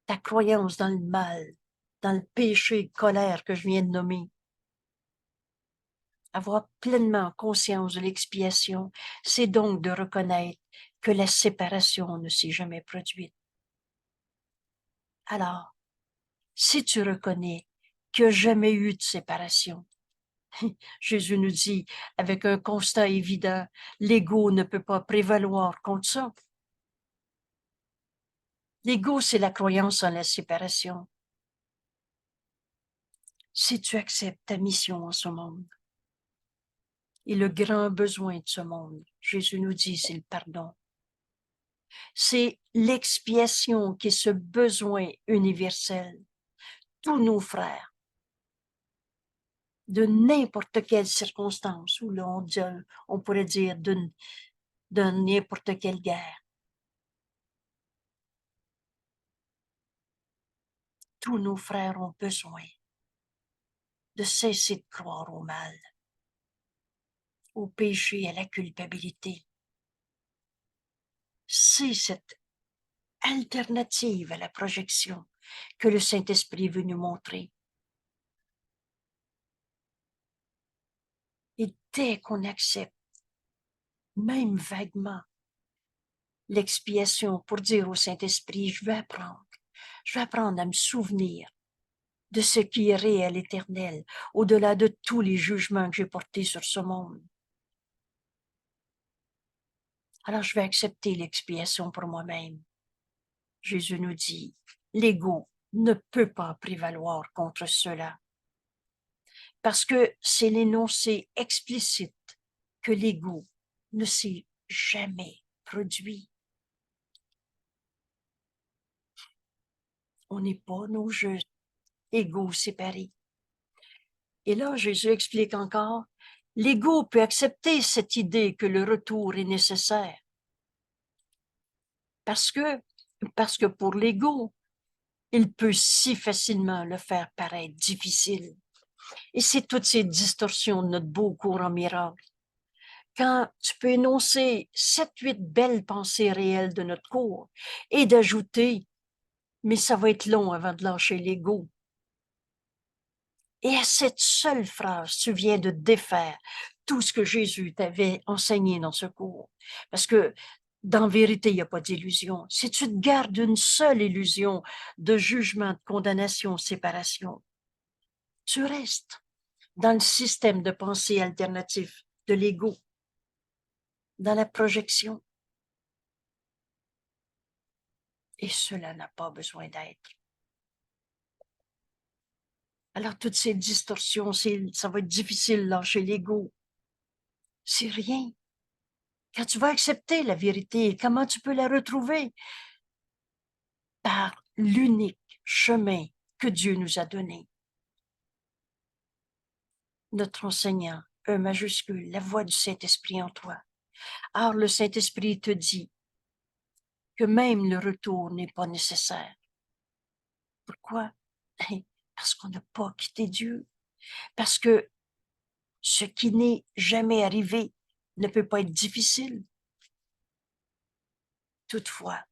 ta croyance dans le mal, dans le péché, colère que je viens de nommer. Avoir pleinement conscience de l'expiation, c'est donc de reconnaître que la séparation ne s'est jamais produite. Alors, si tu reconnais qu'il n'y a jamais eu de séparation, Jésus nous dit, avec un constat évident, l'ego ne peut pas prévaloir contre ça. L'ego, c'est la croyance en la séparation. Si tu acceptes ta mission en ce monde, et le grand besoin de ce monde, Jésus nous dit, c'est le pardon. C'est l'expiation qui est ce besoin universel. Tous nos frères, de n'importe quelle circonstance, ou là on pourrait dire de n'importe quelle guerre, tous nos frères ont besoin de cesser de croire au mal, au péché, à la culpabilité. C'est cette alternative à la projection que le Saint-Esprit veut nous montrer. Et dès qu'on accepte, même vaguement, l'expiation pour dire au Saint-Esprit, je vais apprendre à me souvenir de ce qui est réel, éternel, au-delà de tous les jugements que j'ai portés sur ce monde. Alors je vais accepter l'expiation pour moi-même. Jésus nous dit, l'ego ne peut pas prévaloir contre cela. Parce que c'est l'énoncé explicite que l'ego ne s'est jamais produit. On n'est pas nos jeux égaux séparés. Et là, Jésus explique encore, l'ego peut accepter cette idée que le retour est nécessaire. Parce que pour l'ego, il peut si facilement le faire paraître difficile. Et c'est toutes ces distorsions de notre beau cours en miracle. Quand tu peux énoncer 7-8 belles pensées réelles de notre cours et d'ajouter, mais ça va être long avant de lâcher l'ego. Et à cette seule phrase, tu viens de défaire tout ce que Jésus t'avait enseigné dans ce cours. Parce que, dans vérité, il n'y a pas d'illusion. Si tu te gardes une seule illusion de jugement, de condamnation, séparation, tu restes dans le système de pensée alternatif de l'ego, dans la projection. Et cela n'a pas besoin d'être. Alors, toutes ces distorsions, ça va être difficile de lâcher l'ego. C'est rien. Quand tu vas accepter la vérité, comment tu peux la retrouver? Par l'unique chemin que Dieu nous a donné. Notre enseignant, E majuscule, la voix du Saint-Esprit en toi. Or, le Saint-Esprit te dit que même le retour n'est pas nécessaire. Pourquoi? Parce qu'on n'a pas quitté Dieu. Parce que ce qui n'est jamais arrivé ne peut pas être difficile. Toutefois,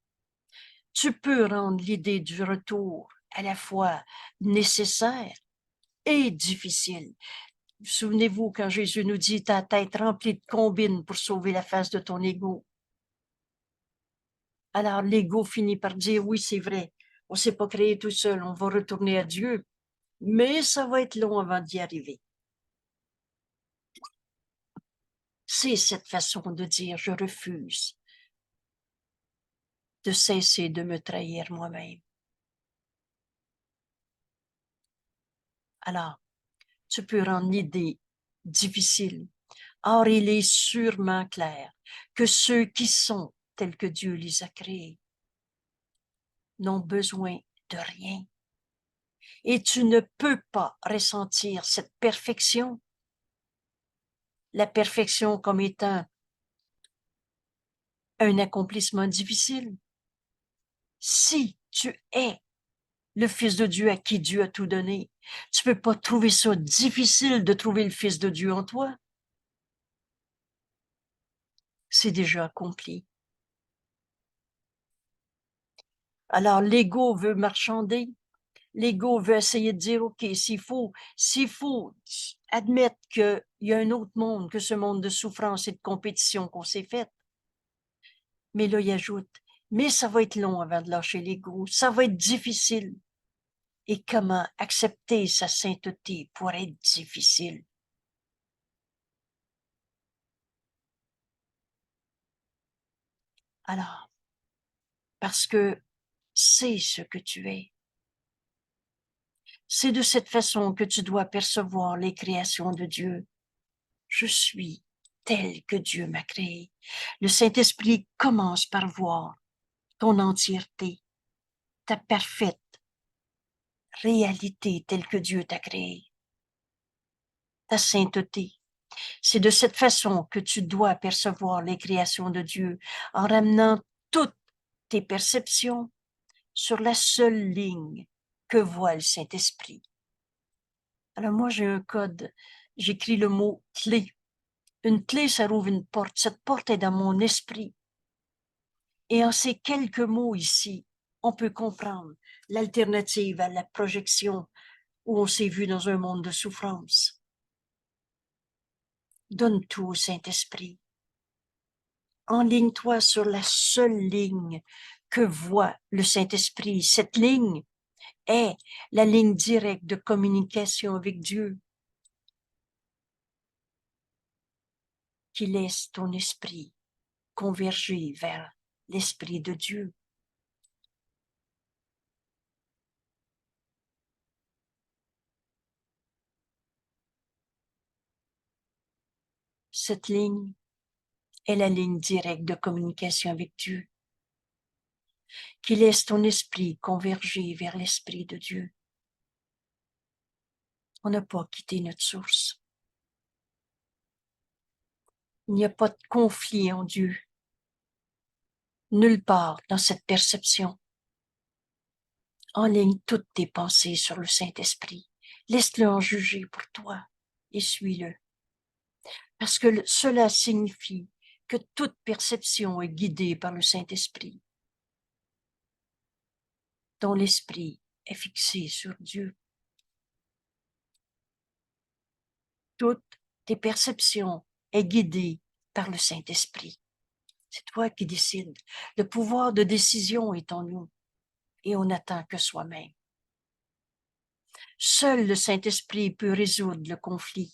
tu peux rendre l'idée du retour à la fois nécessaire et difficile. Souvenez-vous quand Jésus nous dit ta tête remplie de combines pour sauver la face de ton ego. Alors l'ego finit par dire oui, c'est vrai, on ne s'est pas créé tout seul, on va retourner à Dieu, mais ça va être long avant d'y arriver. C'est cette façon de dire je refuse de cesser de me trahir moi-même. Alors, tu peux rendre l'idée difficile. Or, il est sûrement clair que ceux qui sont tels que Dieu les a créés n'ont besoin de rien. Et tu ne peux pas ressentir cette perfection, la perfection comme étant un accomplissement difficile. Si tu es le Fils de Dieu à qui Dieu a tout donné, tu ne peux pas trouver ça difficile de trouver le Fils de Dieu en toi. C'est déjà accompli. Alors l'ego veut marchander, l'ego veut essayer de dire, OK, s'il faut admettre qu'il y a un autre monde que ce monde de souffrance et de compétition qu'on s'est fait. Mais là, il ajoute, mais ça va être long avant de lâcher l'ego, ça va être difficile. Et comment accepter sa sainteté pourrait être difficile? Alors, parce que c'est ce que tu es. C'est de cette façon que tu dois percevoir les créations de Dieu. Je suis tel que Dieu m'a créé. Le Saint-Esprit commence par voir ton entièreté, ta parfaite réalité telle que Dieu t'a créée, ta sainteté. C'est de cette façon que tu dois percevoir les créations de Dieu en ramenant toutes tes perceptions sur la seule ligne que voit le Saint-Esprit. Alors moi, j'ai un code, j'écris le mot clé. Une clé, ça rouvre une porte. Cette porte est dans mon esprit. Et en ces quelques mots ici, on peut comprendre l'alternative à la projection où on s'est vu dans un monde de souffrance. Donne tout au Saint-Esprit. Enligne-toi sur la seule ligne que voit le Saint-Esprit. Cette ligne est la ligne directe de communication avec Dieu qui laisse ton esprit converger vers l'Esprit de Dieu. Cette ligne est la ligne directe de communication avec Dieu qui laisse ton esprit converger vers l'Esprit de Dieu. On n'a pas quitté notre source. Il n'y a pas de conflit en Dieu. Nulle part dans cette perception. Enligne toutes tes pensées sur le Saint-Esprit. Laisse-le en juger pour toi et suis-le. Parce que cela signifie que toute perception est guidée par le Saint-Esprit, dont l'esprit est fixé sur Dieu. Toutes tes perceptions est guidée par le Saint-Esprit. C'est toi qui décides. Le pouvoir de décision est en nous et on n'attend que soi-même. Seul le Saint-Esprit peut résoudre le conflit.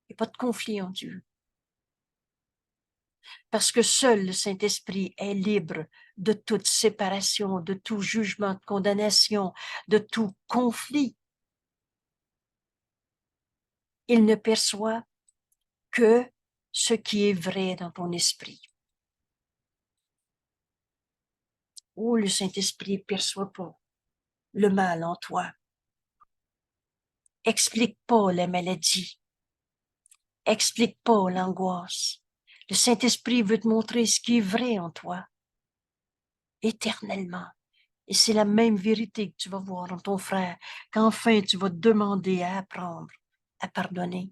Il n'y a pas de conflit en Dieu. Parce que seul le Saint-Esprit est libre de toute séparation, de tout jugement, de condamnation, de tout conflit. Il ne perçoit que ce qui est vrai dans ton esprit. Oh, le Saint-Esprit ne perçoit pas le mal en toi. Explique pas la maladie. Explique pas l'angoisse. Le Saint-Esprit veut te montrer ce qui est vrai en toi, éternellement. Et c'est la même vérité que tu vas voir dans ton frère, qu'enfin tu vas te demander à apprendre, à pardonner.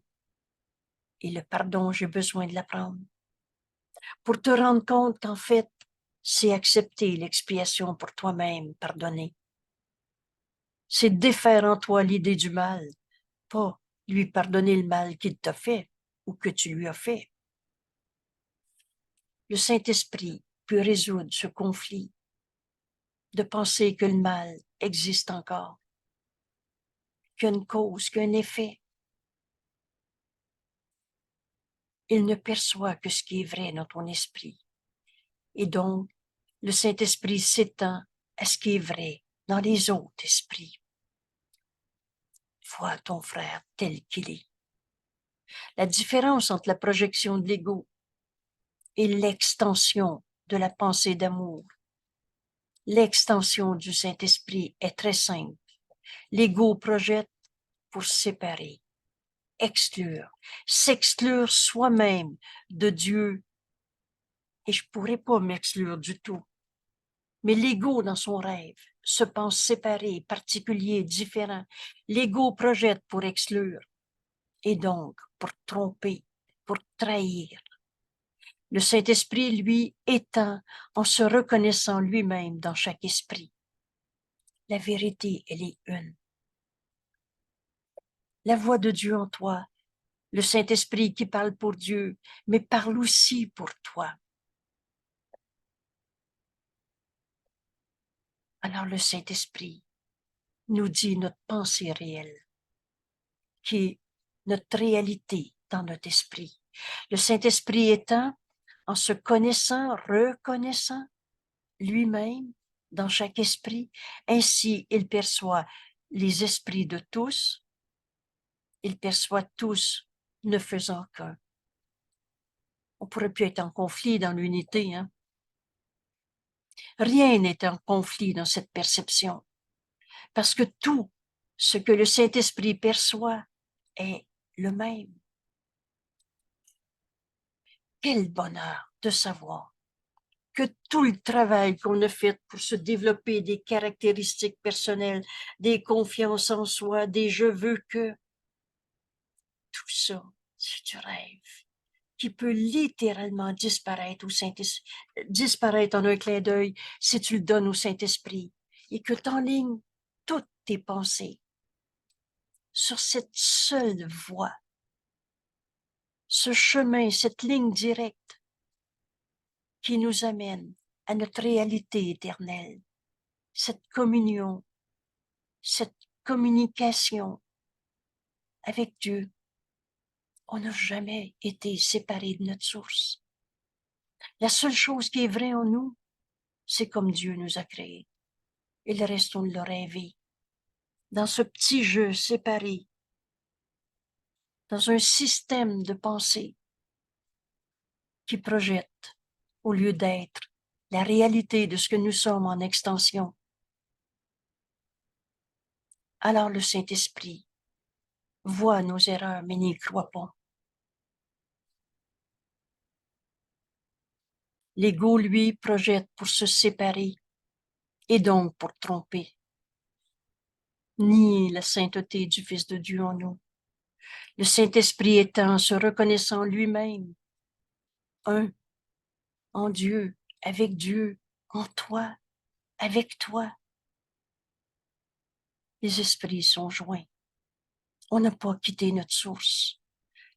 Et le pardon, j'ai besoin de l'apprendre. Pour te rendre compte qu'en fait, c'est accepter l'expiation pour toi-même, pardonner. C'est défaire en toi l'idée du mal, pas lui pardonner le mal qu'il t'a fait ou que tu lui as fait. Le Saint-Esprit peut résoudre ce conflit de penser que le mal existe encore, qu'il y a une cause, qu'il y a un effet. Il ne perçoit que ce qui est vrai dans ton esprit. Et donc, le Saint-Esprit s'étend à ce qui est vrai dans les autres esprits. Vois ton frère tel qu'il est. La différence entre la projection de l'ego et l'extension de la pensée d'amour. L'extension du Saint-Esprit est très simple. L'ego projette pour séparer, exclure, s'exclure soi-même de Dieu. Et je pourrais pas m'exclure du tout. Mais l'ego, dans son rêve, se pense séparé, particulier, différent. L'ego projette pour exclure et donc pour tromper, pour trahir. Le Saint-Esprit, lui, étend en se reconnaissant lui-même dans chaque esprit. La vérité, elle est une. La voix de Dieu en toi, le Saint-Esprit qui parle pour Dieu, mais parle aussi pour toi. Alors le Saint-Esprit nous dit notre pensée réelle, qui est notre réalité dans notre esprit. Le Saint-Esprit étant, en se connaissant, reconnaissant lui-même dans chaque esprit, ainsi il perçoit les esprits de tous, il perçoit tous ne faisant qu'un. On pourrait plus être en conflit dans l'unité, hein? Rien n'est en conflit dans cette perception, parce que tout ce que le Saint-Esprit perçoit est le même. Quel bonheur de savoir que tout le travail qu'on a fait pour se développer des caractéristiques personnelles, des confiances en soi, des je veux que, tout ça, c'est du rêve qui peut littéralement disparaître disparaître en un clin d'œil si tu le donnes au Saint-Esprit et que tu enlignes toutes tes pensées sur cette seule voie, ce chemin, cette ligne directe qui nous amène à notre réalité éternelle, cette communion, cette communication avec Dieu. On n'a jamais été séparés de notre source. La seule chose qui est vraie en nous, c'est comme Dieu nous a créés. Et le reste, on l'a rêvé. Dans ce petit jeu séparé, dans un système de pensée qui projette, au lieu d'être, la réalité de ce que nous sommes en extension. Alors le Saint-Esprit voit nos erreurs, mais n'y croit pas. L'ego, lui, projette pour se séparer et donc pour tromper. Nier la sainteté du Fils de Dieu en nous. Le Saint-Esprit étant, se reconnaissant lui-même, un, en Dieu, avec Dieu, en toi, avec toi. Les esprits sont joints. On n'a pas quitté notre source.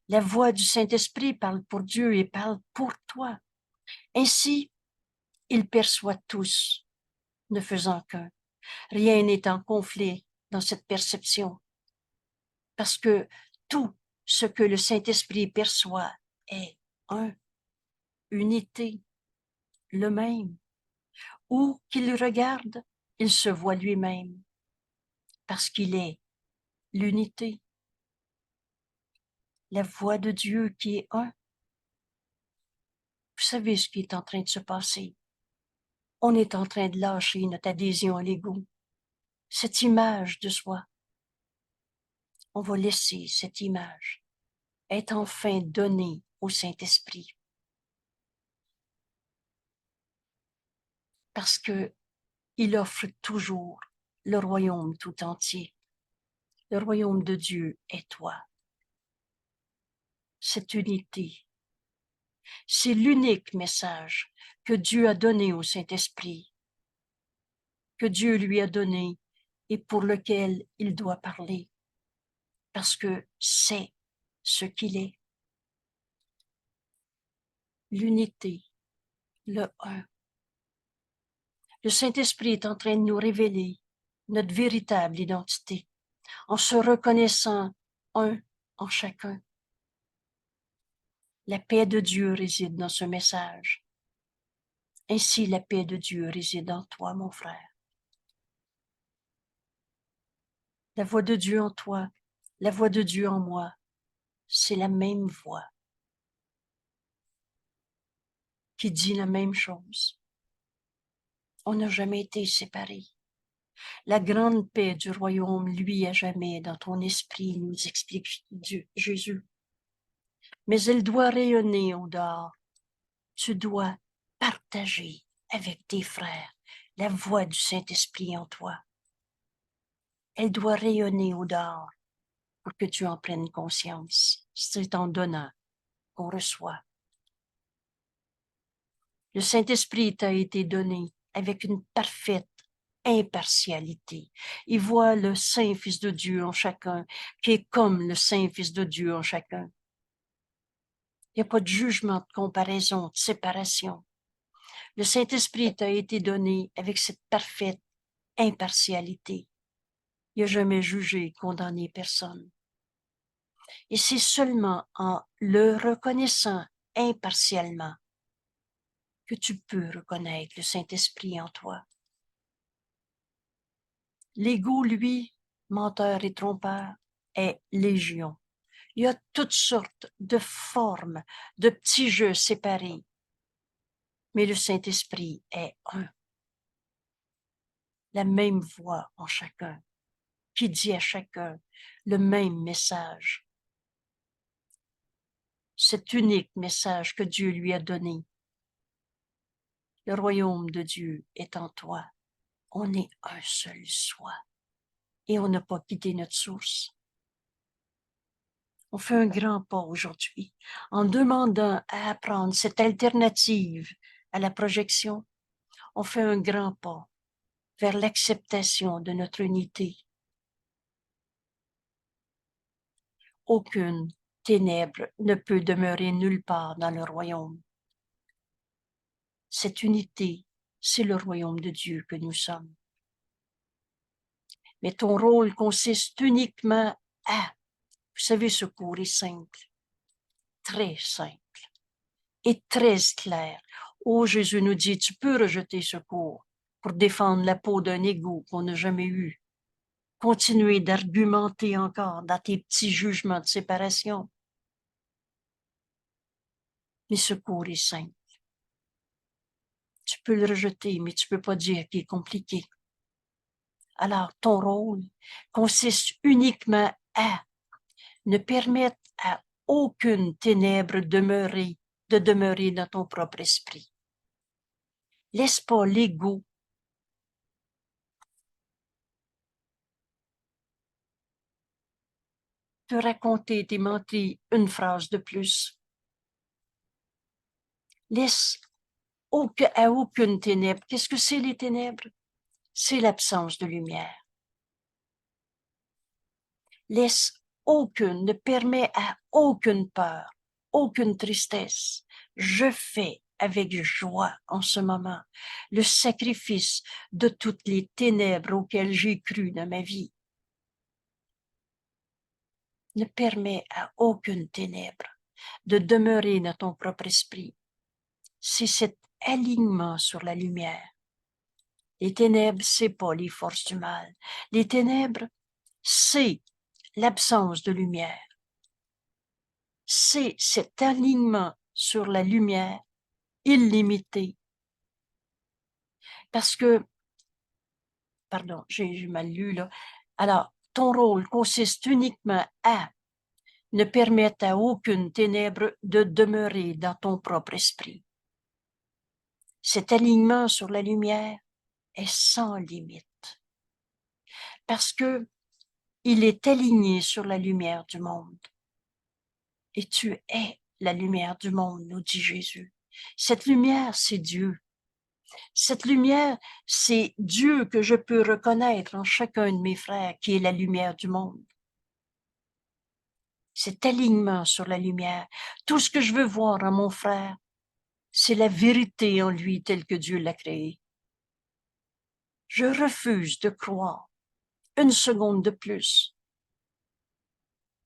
La voix du Saint-Esprit parle pour Dieu et parle pour toi. Ainsi, il perçoit tous, ne faisant qu'un. Rien n'est en conflit dans cette perception, parce que tout ce que le Saint-Esprit perçoit est un, unité, le même. Où qu'il regarde, il se voit lui-même, parce qu'il est l'unité. La voix de Dieu qui est un, Vous savez ce qui est en train de se passer. On est en train de lâcher notre adhésion à l'ego, cette image de soi. On va laisser cette image être enfin donnée au Saint-Esprit. Parce que il offre toujours le royaume tout entier. Le royaume de Dieu est toi. Cette unité, c'est l'unique message que Dieu a donné au Saint-Esprit, que Dieu lui a donné et pour lequel il doit parler, parce que c'est ce qu'il est. L'unité, le un. Le Saint-Esprit est en train de nous révéler notre véritable identité, en se reconnaissant un en chacun. La paix de Dieu réside dans ce message. Ainsi, la paix de Dieu réside en toi, mon frère. La voix de Dieu en toi, la voix de Dieu en moi, c'est la même voix qui dit la même chose. On n'a jamais été séparés. La grande paix du royaume, lui, à jamais dans ton esprit, nous explique Dieu, Jésus. Mais elle doit rayonner au dehors. Tu dois partager avec tes frères la voix du Saint-Esprit en toi. Elle doit rayonner au dehors pour que tu en prennes conscience. C'est en donnant qu'on reçoit. Le Saint-Esprit t'a été donné avec une parfaite impartialité. Il voit le Saint-Fils de Dieu en chacun, qui est comme le Saint-Fils de Dieu en chacun. Il n'y a pas de jugement, de comparaison, de séparation. Le Saint-Esprit t'a été donné avec cette parfaite impartialité. Il n'a jamais jugé, condamné personne. Et c'est seulement en le reconnaissant impartialement que tu peux reconnaître le Saint-Esprit en toi. L'ego, lui, menteur et trompeur, est légion. Il y a toutes sortes de formes, de petits jeux séparés. Mais le Saint-Esprit est un. La même voix en chacun, qui dit à chacun le même message. Cet unique message que Dieu lui a donné. Le royaume de Dieu est en toi. On est un seul soi. Et on n'a pas quitté notre source. On fait un grand pas aujourd'hui en demandant à apprendre cette alternative à la projection. On fait un grand pas vers l'acceptation de notre unité. Aucune ténèbre ne peut demeurer nulle part dans le royaume. Cette unité, c'est le royaume de Dieu que nous sommes. Mais ton rôle consiste uniquement à, vous savez, ce cours est simple, très simple et très clair. Oh, Jésus nous dit, tu peux rejeter ce cours pour défendre la peau d'un égo qu'on n'a jamais eu. Continuer d'argumenter encore dans tes petits jugements de séparation. Mais ce cours est simple. Tu peux le rejeter, mais tu peux pas dire qu'il est compliqué. Alors, ton rôle consiste uniquement à ne permettre à aucune ténèbre de demeurer dans ton propre esprit. Laisse pas l'ego te raconter tes menteries une phrase de plus. Laisse à aucune ténèbre. Qu'est-ce que c'est les ténèbres? C'est l'absence de lumière. Laisse aucune, ne permet à aucune peur, aucune tristesse. Je fais avec joie en ce moment le sacrifice de toutes les ténèbres auxquelles j'ai cru dans ma vie. Ne permet à aucune ténèbre de demeurer dans ton propre esprit. C'est cet alignement sur la lumière. Les ténèbres, c'est pas les forces du mal. Les ténèbres, c'est l'absence de lumière. C'est cet alignement sur la lumière illimité. Parce que, pardon, j'ai mal lu là. Alors, ton rôle consiste uniquement à ne permettre à aucune ténèbre de demeurer dans ton propre esprit. Cet alignement sur la lumière est sans limite. Parce que il est aligné sur la lumière du monde. Et tu es la lumière du monde, nous dit Jésus. Cette lumière, c'est Dieu. Cette lumière, c'est Dieu que je peux reconnaître en chacun de mes frères, qui est la lumière du monde. Cet alignement sur la lumière. Tout ce que je veux voir en mon frère, c'est la vérité en lui telle que Dieu l'a créée. Je refuse de croire une seconde de plus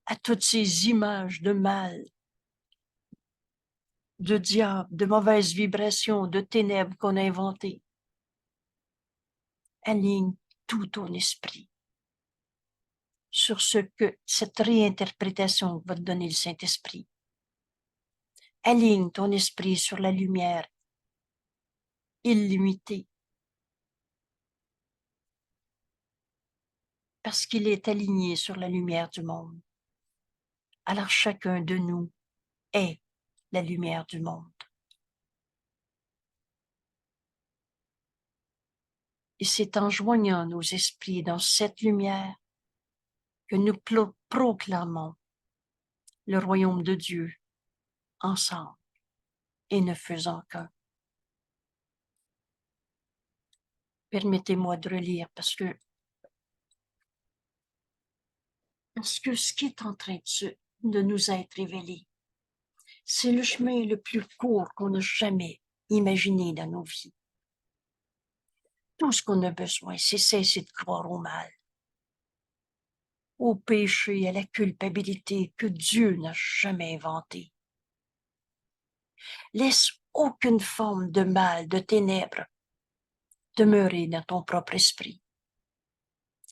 à toutes ces images de mal, de diable, de mauvaises vibrations, de ténèbres qu'on a inventées. Aligne tout ton esprit sur ce que cette réinterprétation va te donner le Saint-Esprit. Aligne ton esprit sur la lumière illimitée, parce qu'il est aligné sur la lumière du monde. Alors chacun de nous est la lumière du monde. Et c'est en joignant nos esprits dans cette lumière que nous proclamons le royaume de Dieu ensemble et ne faisant qu'un. Permettez-moi de relire parce que ce qui est en train de nous être révélé, c'est le chemin le plus court qu'on n'a jamais imaginé dans nos vies. Tout ce qu'on a besoin, c'est cesser de croire au mal, au péché, à la culpabilité que Dieu n'a jamais inventé. Laisse aucune forme de mal, de ténèbres demeurer dans ton propre esprit.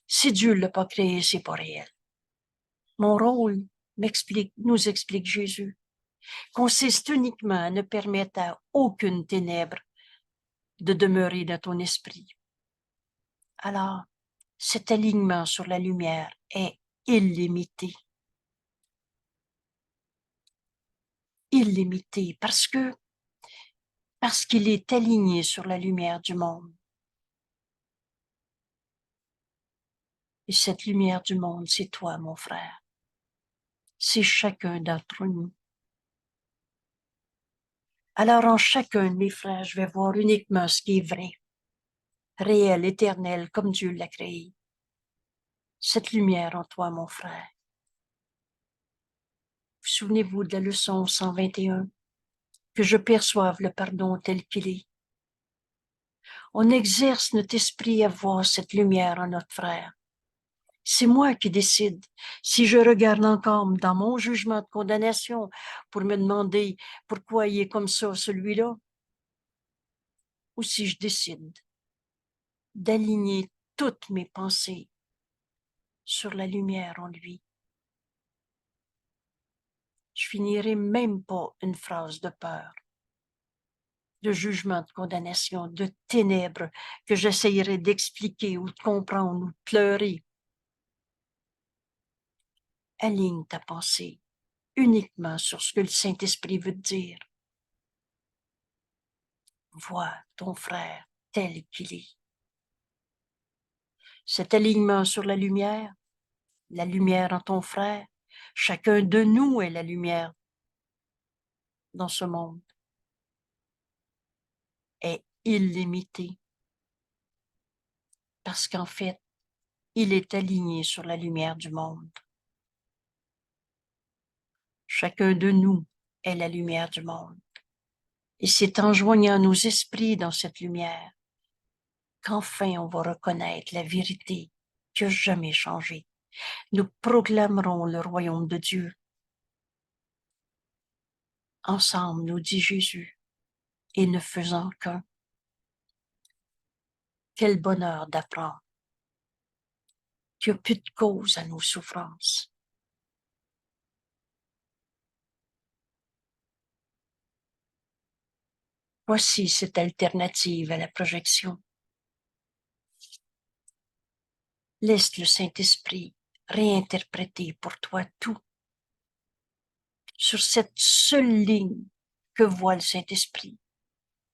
Si Dieu ne l'a pas créé, c'est pas réel. Mon rôle, nous explique Jésus, consiste uniquement à ne permettre à aucune ténèbre de demeurer dans ton esprit. Alors, cet alignement sur la lumière est illimité. Illimité parce qu'il est aligné sur la lumière du monde. Et cette lumière du monde, c'est toi, mon frère. C'est chacun d'entre nous. Alors, en chacun de mes frères, je vais voir uniquement ce qui est vrai, réel, éternel, comme Dieu l'a créé. Cette lumière en toi, mon frère. Vous souvenez-vous de la leçon 121? Que je perçoive le pardon tel qu'il est. On exerce notre esprit à voir cette lumière en notre frère. C'est moi qui décide. Si je regarde encore dans mon jugement de condamnation pour me demander pourquoi il est comme ça, celui-là, ou si je décide d'aligner toutes mes pensées sur la lumière en lui. Je finirai même pas une phrase de peur, de jugement, de condamnation, de ténèbres que j'essayerai d'expliquer ou de comprendre ou de pleurer. Aligne ta pensée uniquement sur ce que le Saint-Esprit veut te dire. Vois ton frère tel qu'il est. Cet alignement sur la lumière en ton frère, chacun de nous est la lumière dans ce monde, est illimité. Parce qu'en fait, il est aligné sur la lumière du monde. Chacun de nous est la lumière du monde. Et c'est en joignant nos esprits dans cette lumière qu'enfin on va reconnaître la vérité qui n'a jamais changé. Nous proclamerons le royaume de Dieu. Ensemble, nous dit Jésus, et ne faisant qu'un. Quel bonheur d'apprendre qu'il n'y a plus de cause à nos souffrances. Voici cette alternative à la projection. Laisse le Saint-Esprit réinterpréter pour toi tout sur cette seule ligne que voit le Saint-Esprit.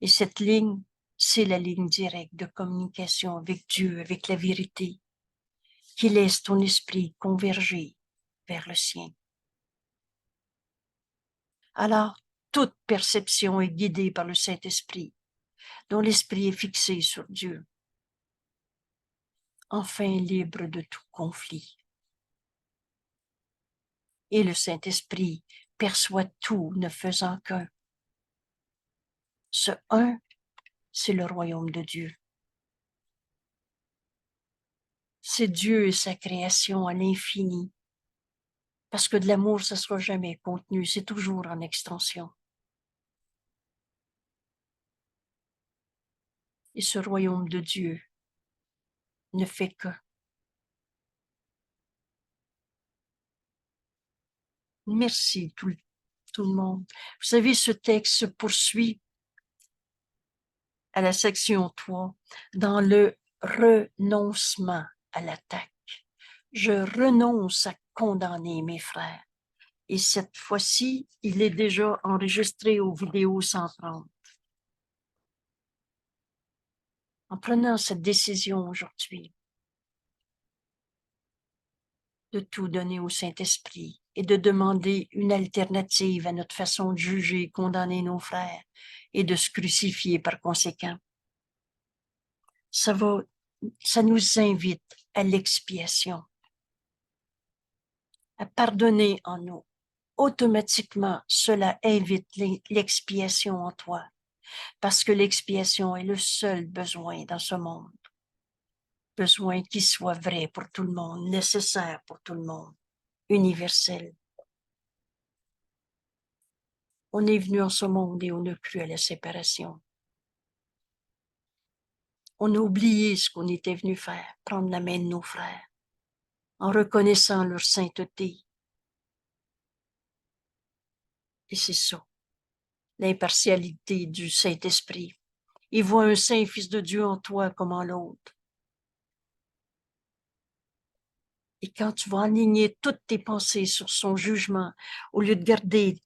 Et cette ligne, c'est la ligne directe de communication avec Dieu, avec la vérité, qui laisse ton esprit converger vers le sien. Alors, toute perception est guidée par le Saint-Esprit, dont l'esprit est fixé sur Dieu, enfin libre de tout conflit. Et le Saint-Esprit perçoit tout, ne faisant qu'un. Ce un, c'est le royaume de Dieu. C'est Dieu et sa création à l'infini. Parce que de l'amour, ça ne sera jamais contenu, c'est toujours en extension. Et ce royaume de Dieu ne fait que. Merci tout le monde. Vous savez, ce texte se poursuit à la section 3 dans le renoncement à l'attaque. Je renonce à condamner mes frères. Et cette fois-ci, il est déjà enregistré aux vidéos 130. En prenant cette décision aujourd'hui de tout donner au Saint-Esprit et de demander une alternative à notre façon de juger et condamner nos frères et de se crucifier par conséquent, ça nous invite à l'expiation, à pardonner en nous. Automatiquement, cela invite l'expiation en toi, parce que l'expiation est le seul besoin dans ce monde. Besoin qui soit vrai pour tout le monde, nécessaire pour tout le monde, universel. On est venu en ce monde et on a cru à la séparation. On a oublié ce qu'on était venu faire, prendre la main de nos frères, en reconnaissant leur sainteté. Et c'est ça, l'impartialité du Saint-Esprit. Il voit un saint fils de Dieu en toi comme en l'autre. Et quand tu vas aligner toutes tes pensées sur son jugement, au lieu de garder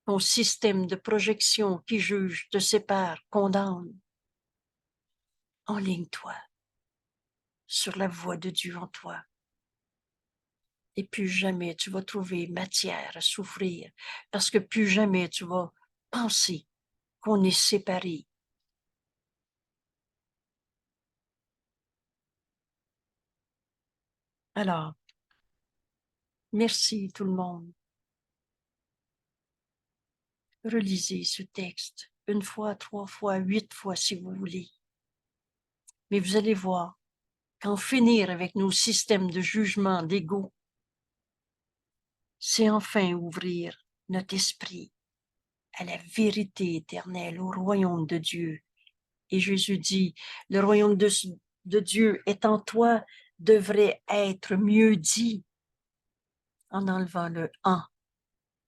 ton système de projection qui juge, te sépare, condamne, enligne-toi sur la voie de Dieu en toi. Et plus jamais tu vas trouver matière à souffrir, parce que plus jamais tu vas penser qu'on est séparés. Alors, merci tout le monde. Relisez ce texte 1 fois, 3 fois, 8 fois si vous voulez. Mais vous allez voir qu'en finir avec nos systèmes de jugement, d'ego, c'est enfin ouvrir notre esprit à la vérité éternelle, au royaume de Dieu. Et Jésus dit, le royaume de Dieu est en toi, devrait être mieux dit en enlevant le « en ».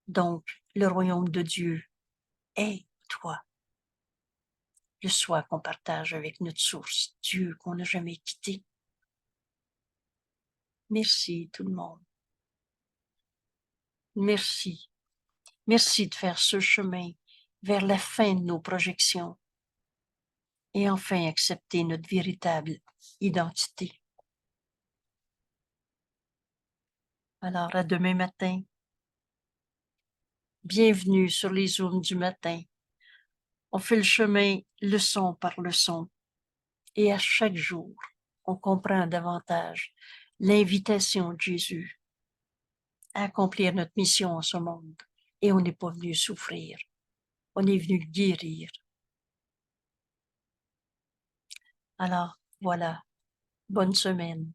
Donc, le royaume de Dieu est toi. Le soi qu'on partage avec notre source, Dieu qu'on n'a jamais quitté. Merci tout le monde. Merci. Merci de faire ce chemin vers la fin de nos projections et enfin accepter notre véritable identité. Alors, à demain matin. Bienvenue sur les Zooms du matin. On fait le chemin leçon par leçon et à chaque jour, on comprend davantage l'invitation de Jésus à accomplir notre mission en ce monde. Et on n'est pas venu souffrir, on est venu guérir. Alors, voilà, bonne semaine.